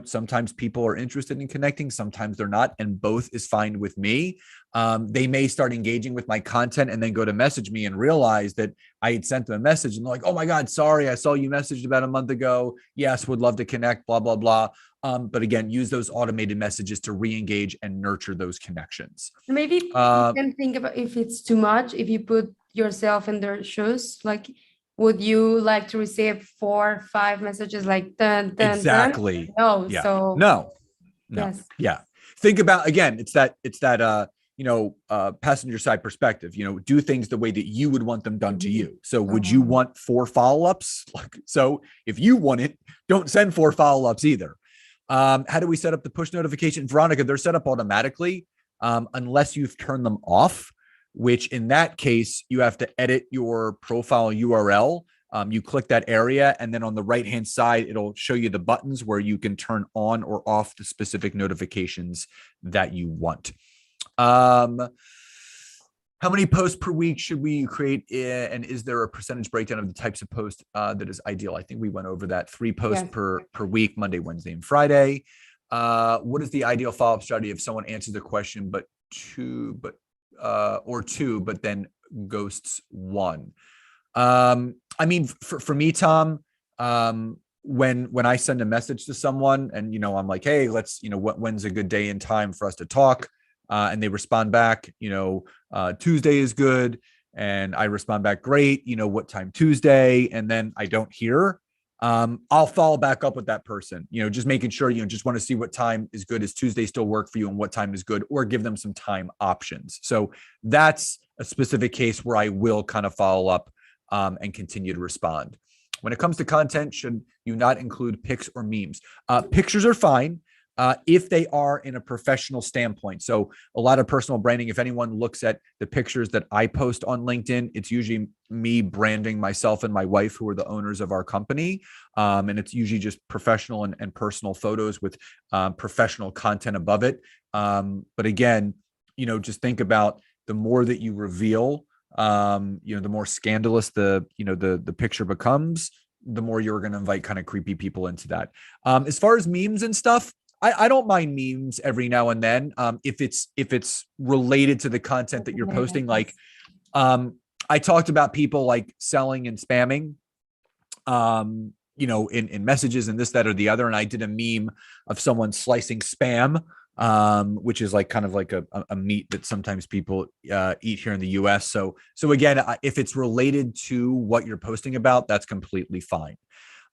sometimes people are interested in connecting, sometimes they're not, and both is fine with me. They may start engaging with my content and then go to message me and realize that I had sent them a message and they're like, oh my God, sorry, I saw you messaged about a month ago. Yes, would love to connect, blah, blah, blah. But again, use those automated messages to re-engage and nurture those connections. Maybe you can think about if it's too much, if you put yourself in their shoes, like, would you like to receive 4 or 5 messages like dun, dun, exactly? Dun? No. Yeah. So no. Yes. Yeah. Think about, again, it's that passenger side perspective, do things the way that you would want them done to you. So would you want 4 follow-ups? So if you want it, don't send 4 follow-ups either. How do we set up the push notification? Veronica, they're set up automatically unless you've turned them off, which in that case, you have to edit your profile URL. You click that area, and then on the right-hand side, it'll show you the buttons where you can turn on or off the specific notifications that you want. How many posts per week should we create? And is there a percentage breakdown of the types of posts that is ideal? I think we went over that. 3 posts per week, Monday, Wednesday, and Friday. What is the ideal follow-up strategy if someone answers the question, but two, but then ghosts one? I mean, for me, Tom, when I send a message to someone and, I'm like, hey, let's, when's a good day and time for us to talk? And they respond back, Tuesday is good. And I respond back, great. What time Tuesday? And then I don't hear. I'll follow back up with that person, just making sure, just want to see what time is good. Is Tuesday still work for you and what time is good, or give them some time options. So that's a specific case where I will kind of follow up and continue to respond. When it comes to content, should you not include pics or memes? Pictures are fine. If they are in a professional standpoint. So a lot of personal branding, if anyone looks at the pictures that I post on LinkedIn, it's usually me branding myself and my wife, who are the owners of our company. And it's usually just professional and personal photos with professional content above it. But again, just think about the more that you reveal, the more scandalous the picture becomes, the more you're going to invite kind of creepy people into that. As far as memes and stuff, I don't mind memes every now and then. If it's related to the content that you're posting, like, I talked about people like selling and spamming, in messages and this, that, or the other. And I did a meme of someone slicing spam, which is like kind of like a meat that sometimes people eat here in the US. So again, if it's related to what you're posting about, that's completely fine.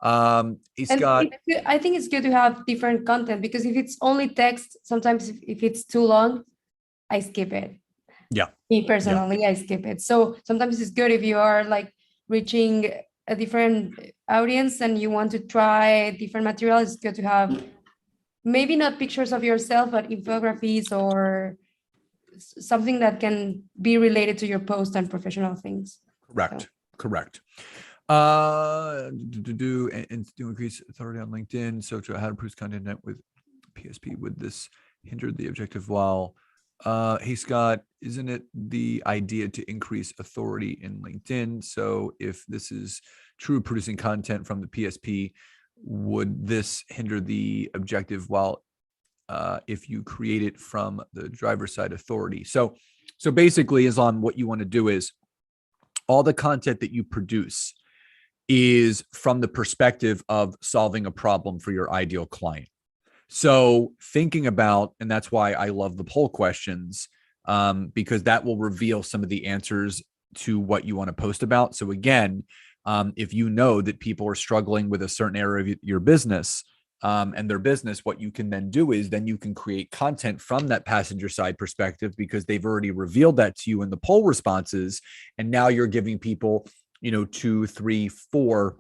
I think it's good to have different content, because if it's only text, sometimes if it's too long, I skip it. Yeah. Me personally, I skip it. So sometimes it's good if you are like reaching a different audience and you want to try different material. It's good to have maybe not pictures of yourself, but infographies or something that can be related to your post and professional things. Correct. And to increase authority on LinkedIn. So to how to produce content net with PSP, would this hinder the objective? While hey Scott, isn't it the idea to increase authority in LinkedIn? So if this is true, producing content from the PSP, would this hinder the objective? While if you create it from the driver's side authority. So basically, Islam, what you want to do is all the content that you produce is from the perspective of solving a problem for your ideal client. So thinking about, and that's why I love the poll questions, because that will reveal some of the answers to what you want to post about. So again, if you know that people are struggling with a certain area of your business and their business, what you can then do is then you can create content from that passenger side perspective, because they've already revealed that to you in the poll responses. And now you're giving people 2, 3, 4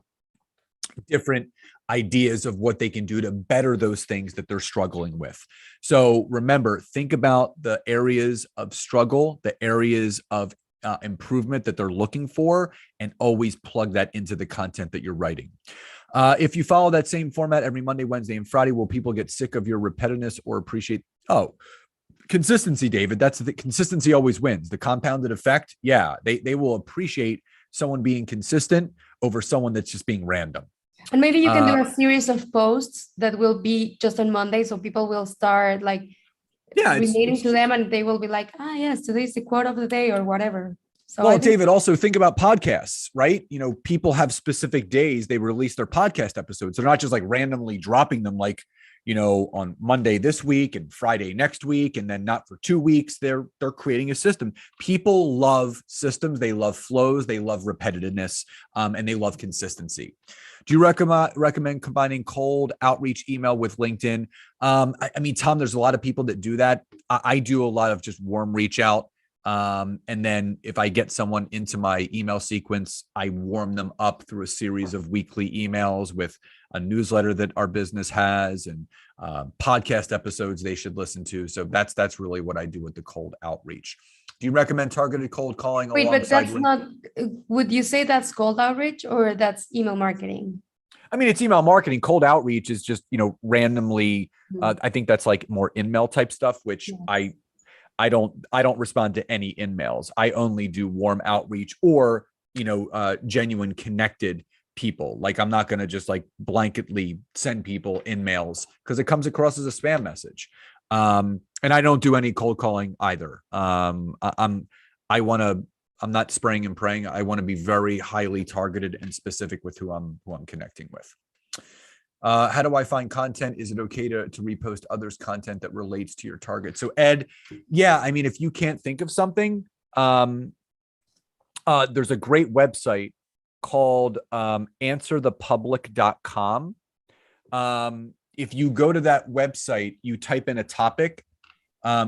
different ideas of what they can do to better those things that they're struggling with. So remember, think about the areas of struggle, the areas of improvement that they're looking for, and always plug that into the content that you're writing. If you follow that same format every Monday, Wednesday, and Friday, will people get sick of your repetitiveness or appreciate? Consistency, David. That's the consistency always wins. The compounded effect. Yeah, they will appreciate someone being consistent over someone that's just being random. And maybe you can do a series of posts that will be just on Monday, so people will start like relating to them, and they will be like, yes, today's the quote of the day or whatever. So David, also think about podcasts, right? People have specific days they release their podcast episodes. They're not just like randomly dropping them like, on Monday this week and Friday next week, and then not for 2 weeks. They're creating a system. People love systems. They love flows. They love repetitiveness, and they love consistency. Do you recommend combining cold outreach email with LinkedIn? I mean, Tom, there's a lot of people that do that. I do a lot of just warm reach out. And then if I get someone into my email sequence, I warm them up through a series of weekly emails with a newsletter that our business has and podcast episodes they should listen to. So that's really what I do with the cold outreach. Do you recommend targeted cold calling? Wait, but that's not, would you say that's cold outreach or that's email marketing? I mean, it's email marketing. Cold outreach is just, randomly, I think that's like more in-mail type stuff, which I don't respond to any in-mails. I only do warm outreach or, genuine connected people. Like I'm not going to just like blanketly send people in-mails because it comes across as a spam message. And I don't do any cold calling either. I'm not spraying and praying. I want to be very highly targeted and specific with who I'm connecting with. How do I find content? Is it okay to repost others' content that relates to your target? So Ed, yeah, I mean, if you can't think of something, there's a great website called answerthepublic.com. If you go to that website, you type in a topic,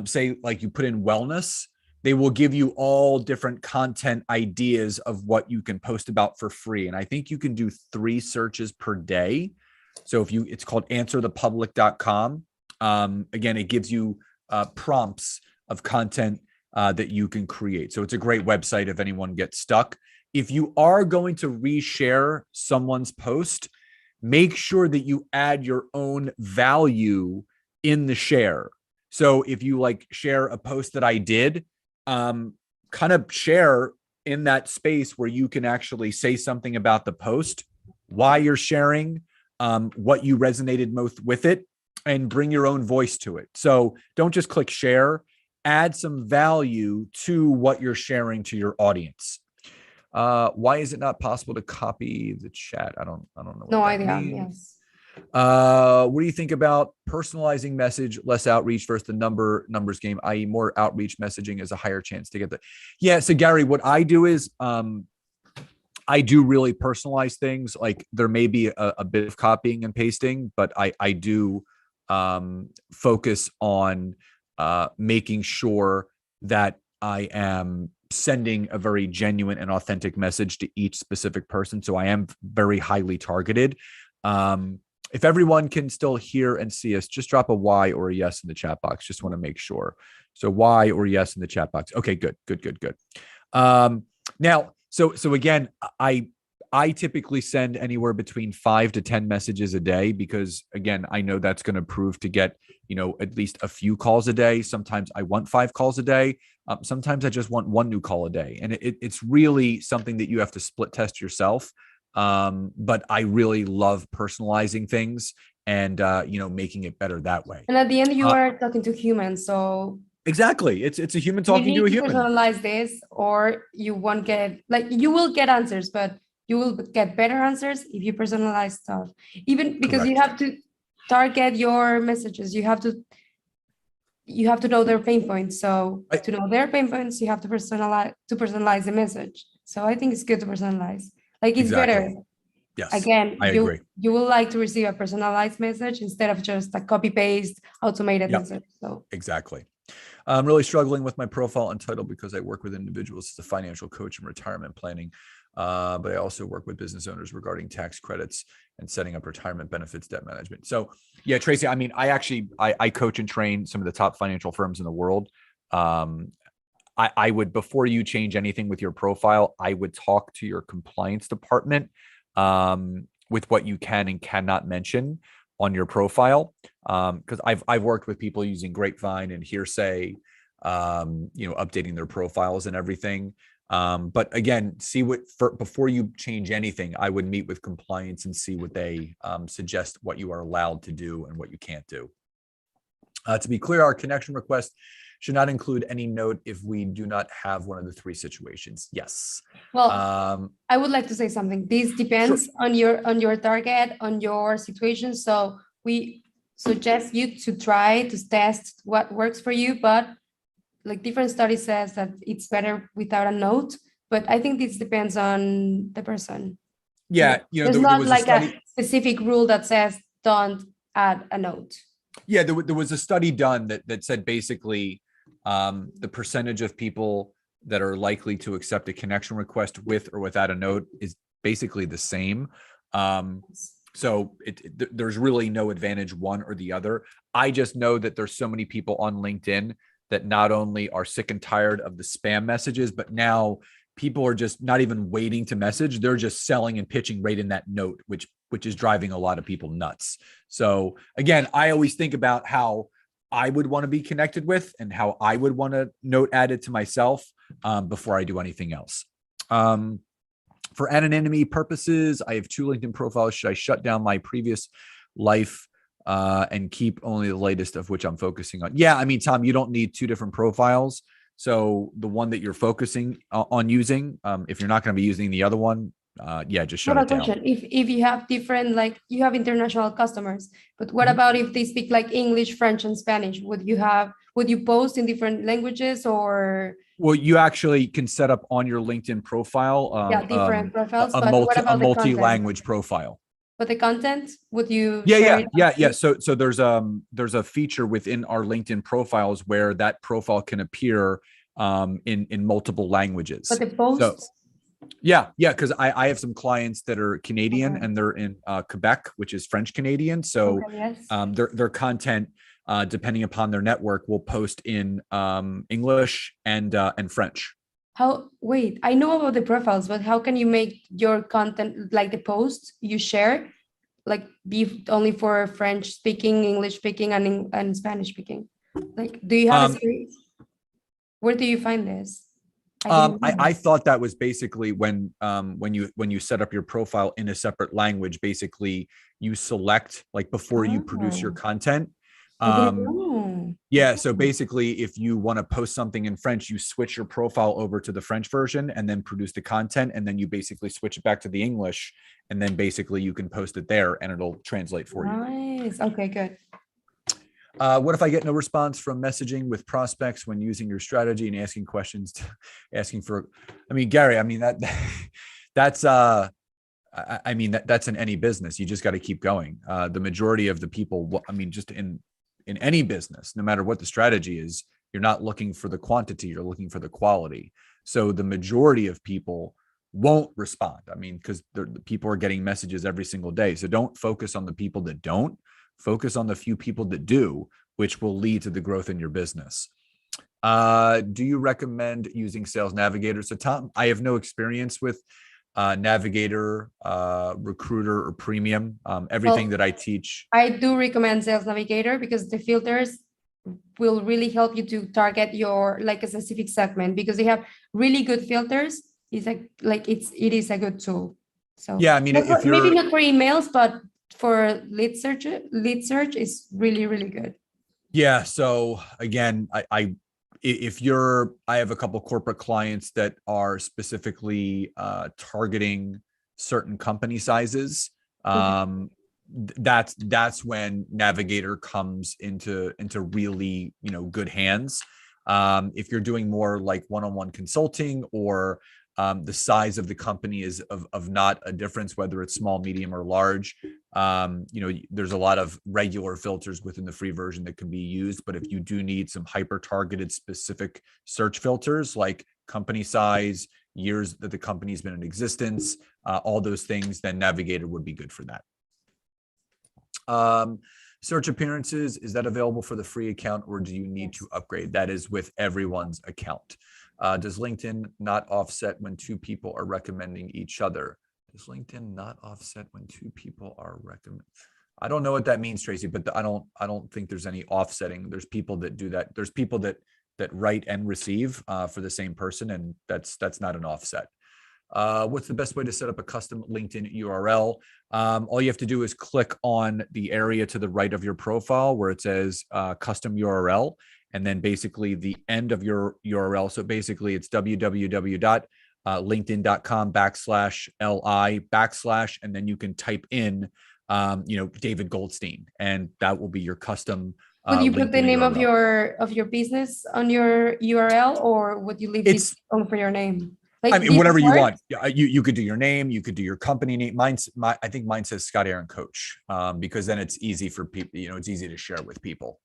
say like you put in wellness, they will give you all different content ideas of what you can post about for free. And I think you can do 3 searches per day. So it's called answerthepublic.com. Again, it gives you prompts of content that you can create. So it's a great website if anyone gets stuck. If you are going to reshare someone's post, make sure that you add your own value in the share. So if you like share a post that I did, kind of share in that space where you can actually say something about the post, why you're sharing, what you resonated most with it, and bring your own voice to it. So don't just click share, add some value to what you're sharing to your audience. Why is it not possible to copy the chat? I don't know. No idea. Yes. What do you think about personalizing message, less outreach versus the numbers game, i.e. more outreach messaging is a higher chance to get that? Yeah. So Gary, what I do is, I do really personalize things. Like there may be a bit of copying and pasting, but I do focus on making sure that I am sending a very genuine and authentic message to each specific person. So I am very highly targeted. If everyone can still hear and see us, just drop a Y or a yes in the chat box. Just want to make sure. So Y or yes in the chat box. Okay, good. Now, so again, I typically send anywhere between 5 to 10 messages a day because again, I know that's going to prove to get, at least a few calls a day. Sometimes I want 5 calls a day. Sometimes I just want 1 new call a day. And it's really something that you have to split test yourself. But I really love personalizing things and, making it better that way. And at the end, you are talking to humans. So exactly. It's a human talking to a human. You need to personalize this or you won't get, you will get answers, but you will get better answers if you personalize stuff. Even because Correct. you have to target your messages. You have to know their pain points. So to know their pain points, you have to personalize the message. So I think it's good to personalize. It's exactly. better. Yes. Again, I agree. You will like to receive a personalized message instead of just a copy paste automated message. So exactly. I'm really struggling with my profile and title because I work with individuals as a financial coach and retirement planning. But I also work with business owners regarding tax credits and setting up retirement benefits, debt management. So yeah, Tracy, I mean, I coach and train some of the top financial firms in the world. I would, before you change anything with your profile, I would talk to your compliance department with what you can and cannot mention on your profile. Because I've worked with people using Grapevine and Hearsay, updating their profiles and everything. But again, before you change anything, I would meet with compliance and see what they suggest, what you are allowed to do and what you can't do. To be clear, our connection request should not include any note if we do not have one of the 3 situations. Yes. Well, I would like to say something. This depends on your target, on your situation. So we suggest you to try to test what works for you, but different studies says that it's better without a note. But I think this depends on the person. Yeah, there's not a specific rule that says don't add a note. Yeah, there was a study done that said basically the percentage of people that are likely to accept a connection request with or without a note is basically the same. So there's really no advantage one or the other. I just know that there's so many people on LinkedIn that not only are sick and tired of the spam messages, but now people are just not even waiting to message. They're just selling and pitching right in that note, which is driving a lot of people nuts. So again, I always think about how I would want to be connected with and how I would want to note added to myself before I do anything else. For anonymity purposes, I have 2 LinkedIn profiles. Should I shut down my previous life and keep only the latest of which I'm focusing on? Yeah, I mean, Tom, you don't need 2 different profiles. So the one that you're focusing on using, if you're not going to be using the other one, just shut it down. Question. If you have different, like you have international customers, but what about if they speak like English, French, and Spanish? Would you post in different languages or? Well, you actually can set up on your LinkedIn profile different profiles, a but what about the multi-language profile. But the content, would you share it? Yeah. So there's a feature within our LinkedIn profiles where that profile can appear in multiple languages. But the posts? Because I have some clients that are Canadian and they're in Quebec, which is French Canadian. So their content, depending upon their network, will post in English and French. I know about the profiles, but how can you make your content, like the posts you share, like be only for French speaking, English speaking, and Spanish speaking? Like, do you have a space? Where do you find this? I thought that was basically when you set up your profile in a separate language, basically you select like before you produce your content. So basically if you want to post something in French, you switch your profile over to the French version and then produce the content, and then you basically switch it back to the English, and then basically you can post it there and it'll translate for you. Nice. Okay, good. What if I get no response from messaging with prospects when using your strategy and asking questions, Gary, that's in any business. You just got to keep going. The majority of the people, just in any business, no matter what the strategy is, you're not looking for the quantity, you're looking for the quality. So the majority of people won't respond. Because the people are getting messages every single day. So don't focus on the people that don't. Focus on the few people that do, which will lead to the growth in your business. Do you recommend using Sales Navigator? So Tom, I have no experience with Navigator, Recruiter, or Premium. Everything that I teach. I do recommend Sales Navigator because the filters will really help you to target your a specific segment, because they have really good filters. It's it is a good tool. So maybe not for emails, but for lead search is really, really good. Yeah. So again, I have a couple corporate clients that are specifically targeting certain company sizes. That's when Navigator comes into really, good hands. If you're doing more like one-on-one consulting, or the size of the company is of not a difference, whether it's small, medium, or large. There's a lot of regular filters within the free version that can be used. But if you do need some hyper-targeted specific search filters, like company size, years that the company's been in existence, all those things, then Navigator would be good for that. Search appearances, is that available for the free account, or do you need to upgrade? That is with everyone's account. Does LinkedIn not offset when 2 people are recommending each other? Does LinkedIn not offset when 2 people are recommending? I don't know what that means, Tracy, but I don't think there's any offsetting. There's people that do that. There's people that write and receive for the same person, and that's not an offset. What's the best way to set up a custom LinkedIn URL? All you have to do is click on the area to the right of your profile where it says custom URL, and then basically the end of your URL. So basically it's www.linkedin.com/li/ and then you can type in, David Goldstein, and that will be your custom. Would you LinkedIn put the name URL. of your business on your URL, or would you leave this only for your name? Whatever you want. You could do your name, you could do your company name. I think mine says Scott Aaron Coach, because then it's easy for people, it's easy to share with people.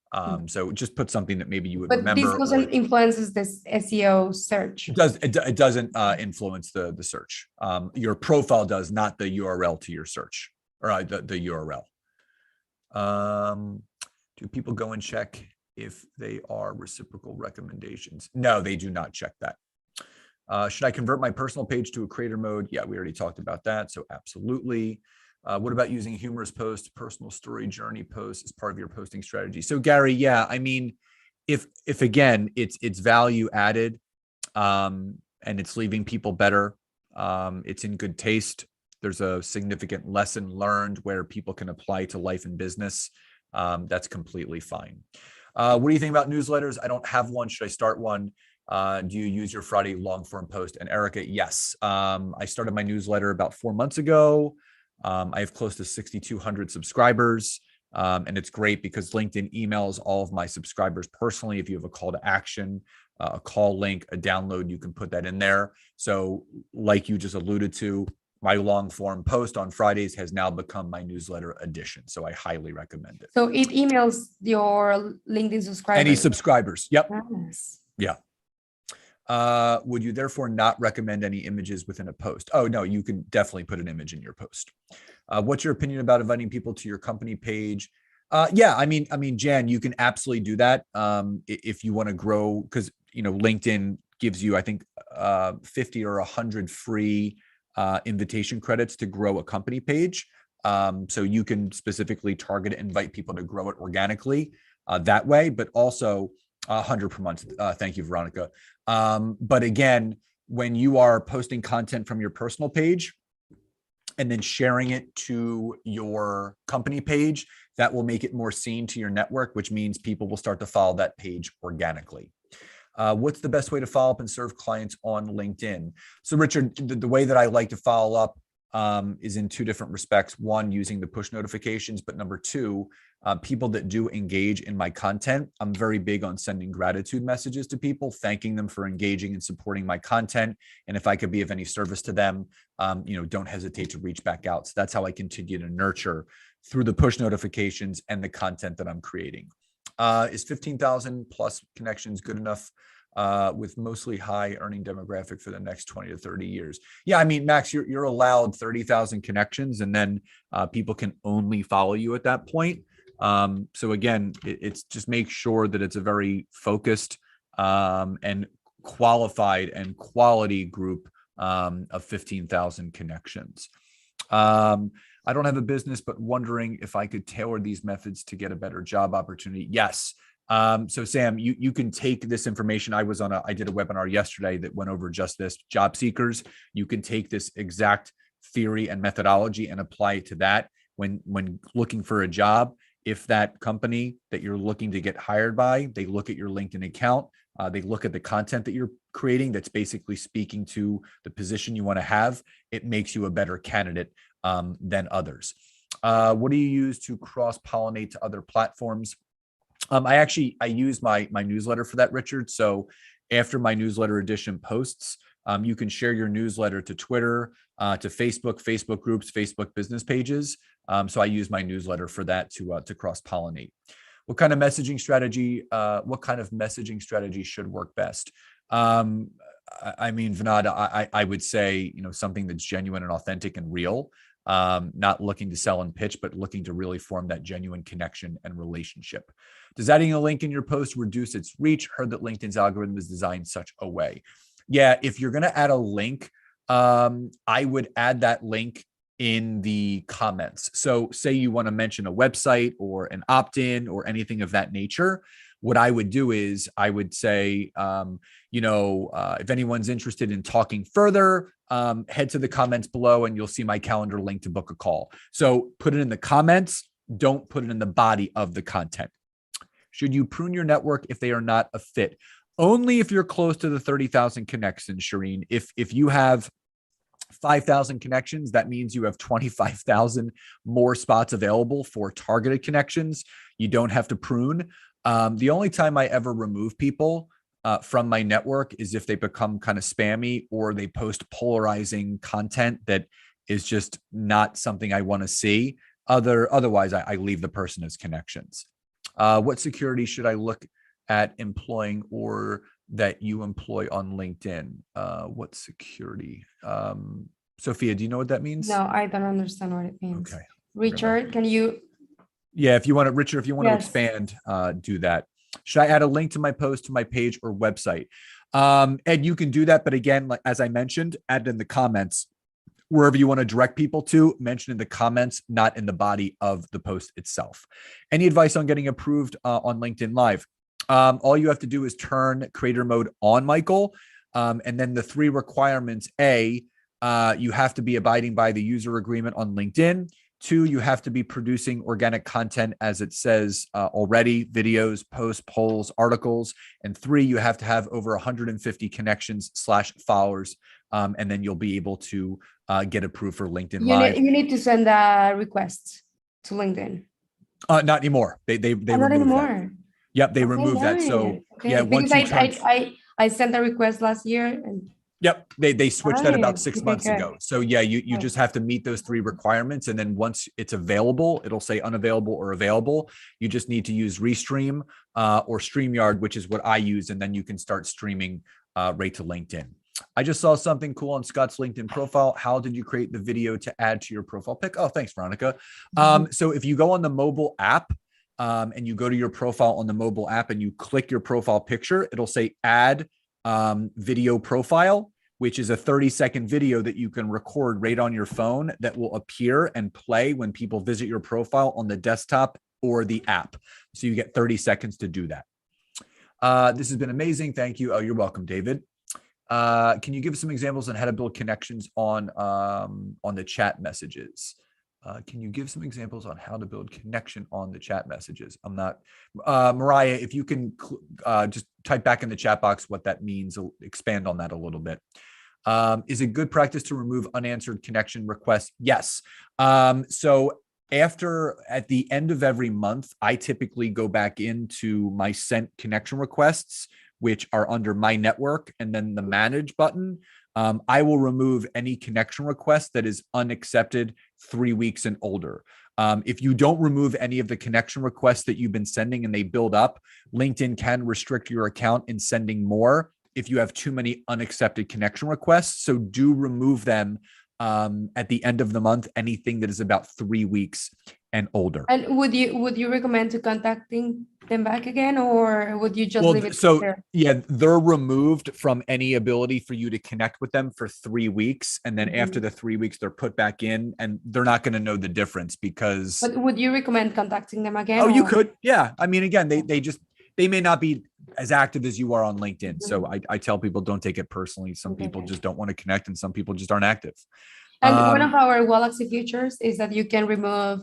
So just put something that maybe you would remember. But this doesn't influences this SEO search. It doesn't influence the search. Your profile does, not the URL to your search, or the URL. Do people go and check if they are reciprocal recommendations? No, they do not check that. Should I convert my personal page to a creator mode? Yeah, we already talked about that. So absolutely. What about using humorous posts, personal story, journey posts as part of your posting strategy? So Gary, yeah, I mean, if again, it's value added, and it's leaving people better, it's in good taste, there's a significant lesson learned where people can apply to life and business, that's completely fine. What do you think about newsletters? I don't have one. Should I start one? Do you use your Friday long form post? And Erica, yes. I started my newsletter about 4 months ago. I have close to 6,200 subscribers. And it's great because LinkedIn emails all of my subscribers personally. If you have a call to action, a call link, a download, you can put that in there. So like you just alluded to, my long form post on Fridays has now become my newsletter edition. So I highly recommend it. So it emails your LinkedIn subscribers. Any subscribers. Yep. Nice. Yeah. Would you therefore not recommend any images within a post? Oh, no, you can definitely put an image in your post. What's your opinion about inviting people to your company page? Yeah, I mean, Jan, you can absolutely do that. If you want to grow, because, LinkedIn gives you, I think, 50 or 100 free invitation credits to grow a company page. So you can specifically target it, invite people to grow it organically that way, but also 100 per month. Thank you, Veronica. But again, when you are posting content from your personal page and then sharing it to your company page, that will make it more seen to your network, which means people will start to follow that page organically. What's the best way to follow up and serve clients on LinkedIn? So Richard, the way that I like to follow up is in two different respects. One, using the push notifications, but number two, people that do engage in my content, I'm very big on sending gratitude messages to people, thanking them for engaging and supporting my content. And if I could be of any service to them, don't hesitate to reach back out. So that's how I continue to nurture through the push notifications and the content that I'm creating. Is 15,000 plus connections good enough with mostly high earning demographic for the next 20 to 30 years? Yeah, I mean, Max, you're allowed 30,000 connections, and then people can only follow you at that point. So again, it's just make sure that it's a very focused and qualified and quality group of 15,000 connections. I don't have a business, but wondering if I could tailor these methods to get a better job opportunity. Yes. So Sam, you can take this information. I did a webinar yesterday that went over just this, job seekers. You can take this exact theory and methodology and apply it to that when looking for a job. If that company that you're looking to get hired by, they look at your LinkedIn account, they look at the content that you're creating that's basically speaking to the position you want to have, it makes you a better candidate than others. What do you use to cross-pollinate to other platforms? I use my newsletter for that, Richard. So after my newsletter edition posts, you can share your newsletter to Twitter, to Facebook groups, Facebook business pages. So I use my newsletter for that to cross-pollinate. What kind of messaging strategy should work best? I mean, Vinod, I would say, something that's genuine and authentic and real, not looking to sell and pitch, but looking to really form that genuine connection and relationship. Does adding a link in your post reduce its reach? Heard that LinkedIn's algorithm is designed such a way. Yeah, if you're going to add a link, I would add that link in the comments. So say you want to mention a website or an opt-in or anything of that nature. What I would do is I would say, if anyone's interested in talking further, head to the comments below and you'll see my calendar link to book a call. So put it in the comments. Don't put it in the body of the content. Should you prune your network if they are not a fit? Only if you're close to the 30,000 connections, Shireen. If you have 5,000 connections, that means you have 25,000 more spots available for targeted connections. You don't have to prune. The only time I ever remove people from my network is if they become kind of spammy or they post polarizing content that is just not something I want to see. Otherwise, I leave the person as connections. What security should I look at employing or that you employ on LinkedIn? What security? Sophia, do you know what that means? No, I don't understand what it means. Okay. Richard, can you? Yeah, Richard, if you want to expand, do that. Should I add a link to my post, to my page or website? Ed, you can do that. But again, like as I mentioned, add it in the comments. wherever you want to direct people to, mention in the comments, not in the body of the post itself. Any advice on getting approved on LinkedIn Live? All you have to do is turn creator mode on, Michael. And then the 3 requirements: A, you have to be abiding by the user agreement on LinkedIn. 2, you have to be producing organic content, as it says already: videos, posts, polls, articles. And 3, you have to have over 150 connections/followers. And then you'll be able to get approved for LinkedIn Live. You need to send a request to LinkedIn. Not anymore. They Not removed anymore. that. Yep, they removed that. So yeah, once you turn, I sent a request last year and yep, they switched that about 6 months good. ago. So yeah, you just have to meet those 3 requirements, and then once it's available, it'll say unavailable or available. You just need to use Restream or StreamYard, which is what I use, and then you can start streaming right to LinkedIn. I just saw something cool on Scott's LinkedIn profile. How did you create the video to add to your profile pic? Oh, thanks, Veronica. So if you go on the mobile app and you go to your profile on the mobile app and you click your profile picture, it'll say add video profile, which is a 30-second video that you can record right on your phone that will appear and play when people visit your profile on the desktop or the app. So you get 30 seconds to do that. This has been amazing. Thank you. Oh, you're welcome, David. Can you give some examples on how to build connections on the chat messages? Can you give some examples on how to build connection on the chat messages? I'm not, Mariah, if you can just type back in the chat box what that means, expand on that a little bit. Is it good practice to remove unanswered connection requests? Yes. So at the end of every month, I typically go back into my sent connection requests, which are under my network, and then the manage button. I will remove any connection request that is unaccepted 3 weeks and older. If you don't remove any of the connection requests that you've been sending and they build up, LinkedIn can restrict your account in sending more if you have too many unaccepted connection requests. So do remove them at the end of the month, anything that is about 3 weeks and older. And would you recommend to contacting them back again, or would you just leave it there? Yeah, they're removed from any ability for you to connect with them for 3 weeks, and then after the 3 weeks they're put back in, and they're not going to know the difference because. But would you recommend contacting them again? Oh, you could. Yeah, I mean, again, they may not be as active as you are on LinkedIn. So I tell people, don't take it personally. Some people just don't want to connect, and some people just aren't active. And one of our Galaxy features is that you can remove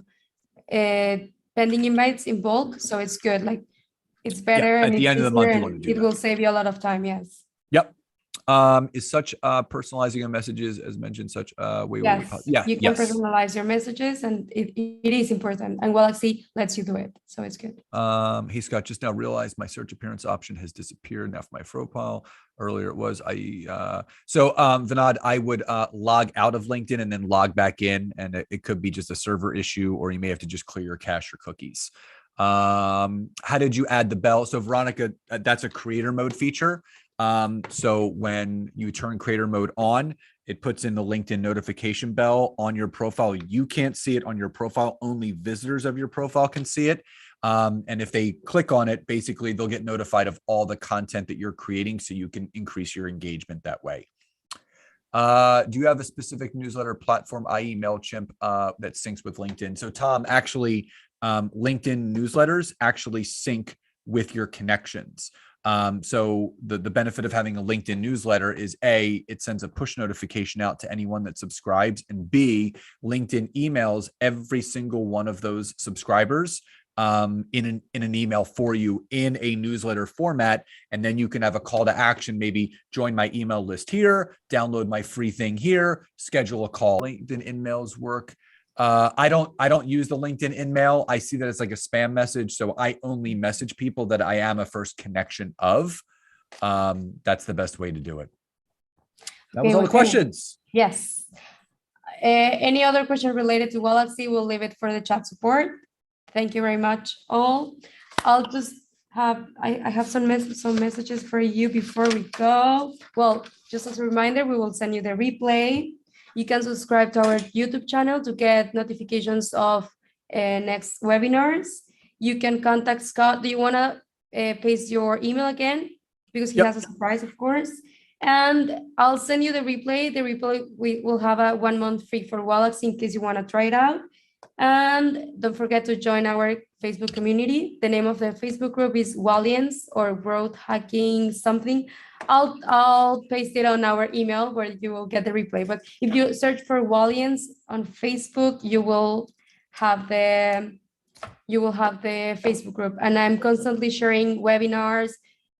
pending invites in bulk. So it's good. Like it's better. Yeah, at the end of the month, you want to do it will save you a lot of time. Yes. Yep. Is such personalizing your messages, as mentioned, such way? Yes. You can personalize your messages, and it is important. And Galaxy lets you do it, so it's good. Hey Scott, just now realized my search appearance option has disappeared now from my profile. Earlier it was Vinod, I would log out of LinkedIn and then log back in, and it could be just a server issue, or you may have to just clear your cache or cookies. How did you add the bell? So Veronica, that's a creator mode feature. So when you turn creator mode on, it puts in the LinkedIn notification bell on your profile. You can't see it on your profile. Only visitors of your profile can see it. And if they click on it, basically they'll get notified of all the content that you're creating, so you can increase your engagement that way. Do you have a specific newsletter platform, i.e. MailChimp, that syncs with LinkedIn? So Tom, actually, LinkedIn newsletters actually sync with your connections. So the benefit of having a LinkedIn newsletter is A, it sends a push notification out to anyone that subscribes, and B, LinkedIn emails every single one of those subscribers in an email for you in a newsletter format. And then you can have a call to action, maybe join my email list here, download my free thing here, schedule a call. LinkedIn emails work. I don't use the LinkedIn InMail. I see that it's like a spam message. So I only message people that I am a first connection of. That's the best way to do it. That was all the questions. Yes. Any other question related to Galaxy, we'll leave it for the chat support. Thank you very much, all. I'll just I have some messages for you before we go. Well, just as a reminder, we will send you the replay. You can subscribe to our YouTube channel to get notifications of next webinars. You can contact Scott. Do you want to paste your email again? Because he has a surprise, of course. And I'll send you the replay. The replay, we will have a 1 month free for Wallax in case you want to try it out. And don't forget to join our Facebook community. The name of the Facebook group is Wallians or Growth Hacking something. I'll paste it on our email where you will get the replay. But if you search for Wallians on Facebook, you will have the Facebook group. And I'm constantly sharing webinars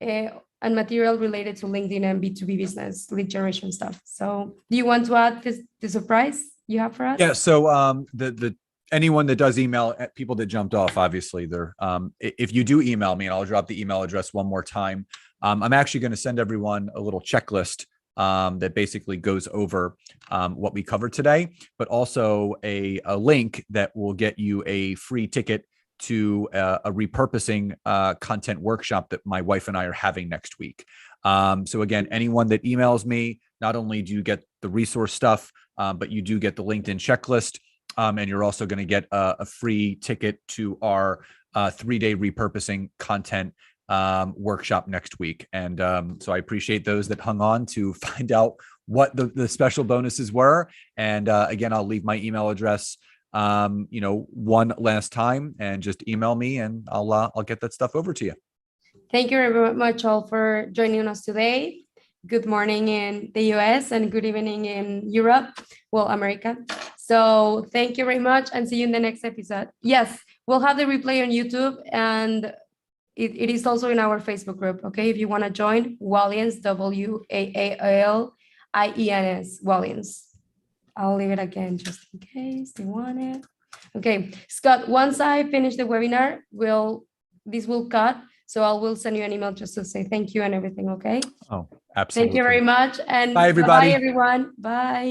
and material related to LinkedIn and B2B business lead generation stuff. So do you want to add the surprise you have for us? Yeah. So the anyone that does email, people that jumped off, obviously they're if you do email me, and I'll drop the email address one more time, I'm actually going to send everyone a little checklist that basically goes over what we covered today, but also a link that will get you a free ticket to a repurposing content workshop that my wife and I are having next week. So again, anyone that emails me, not only do you get the resource stuff, but you do get the LinkedIn checklist. And you're also going to get a free ticket to our 3-day repurposing content workshop next week. And so I appreciate those that hung on to find out what the special bonuses were. And again, I'll leave my email address, one last time, and just email me and I'll get that stuff over to you. Thank you very much all for joining us today. Good morning in the US and good evening in Europe, well, America. So thank you very much and see you in the next episode. Yes, we'll have the replay on YouTube and it is also in our Facebook group. Okay, if you want to join, Wallians, WAALIENS, Wallians. I'll leave it again just in case they want it. Okay, Scott, once I finish the webinar, this will cut. So I will send you an email just to say thank you and everything, okay? Oh, absolutely. Thank you very much. And bye, everybody. Bye, everyone. Bye.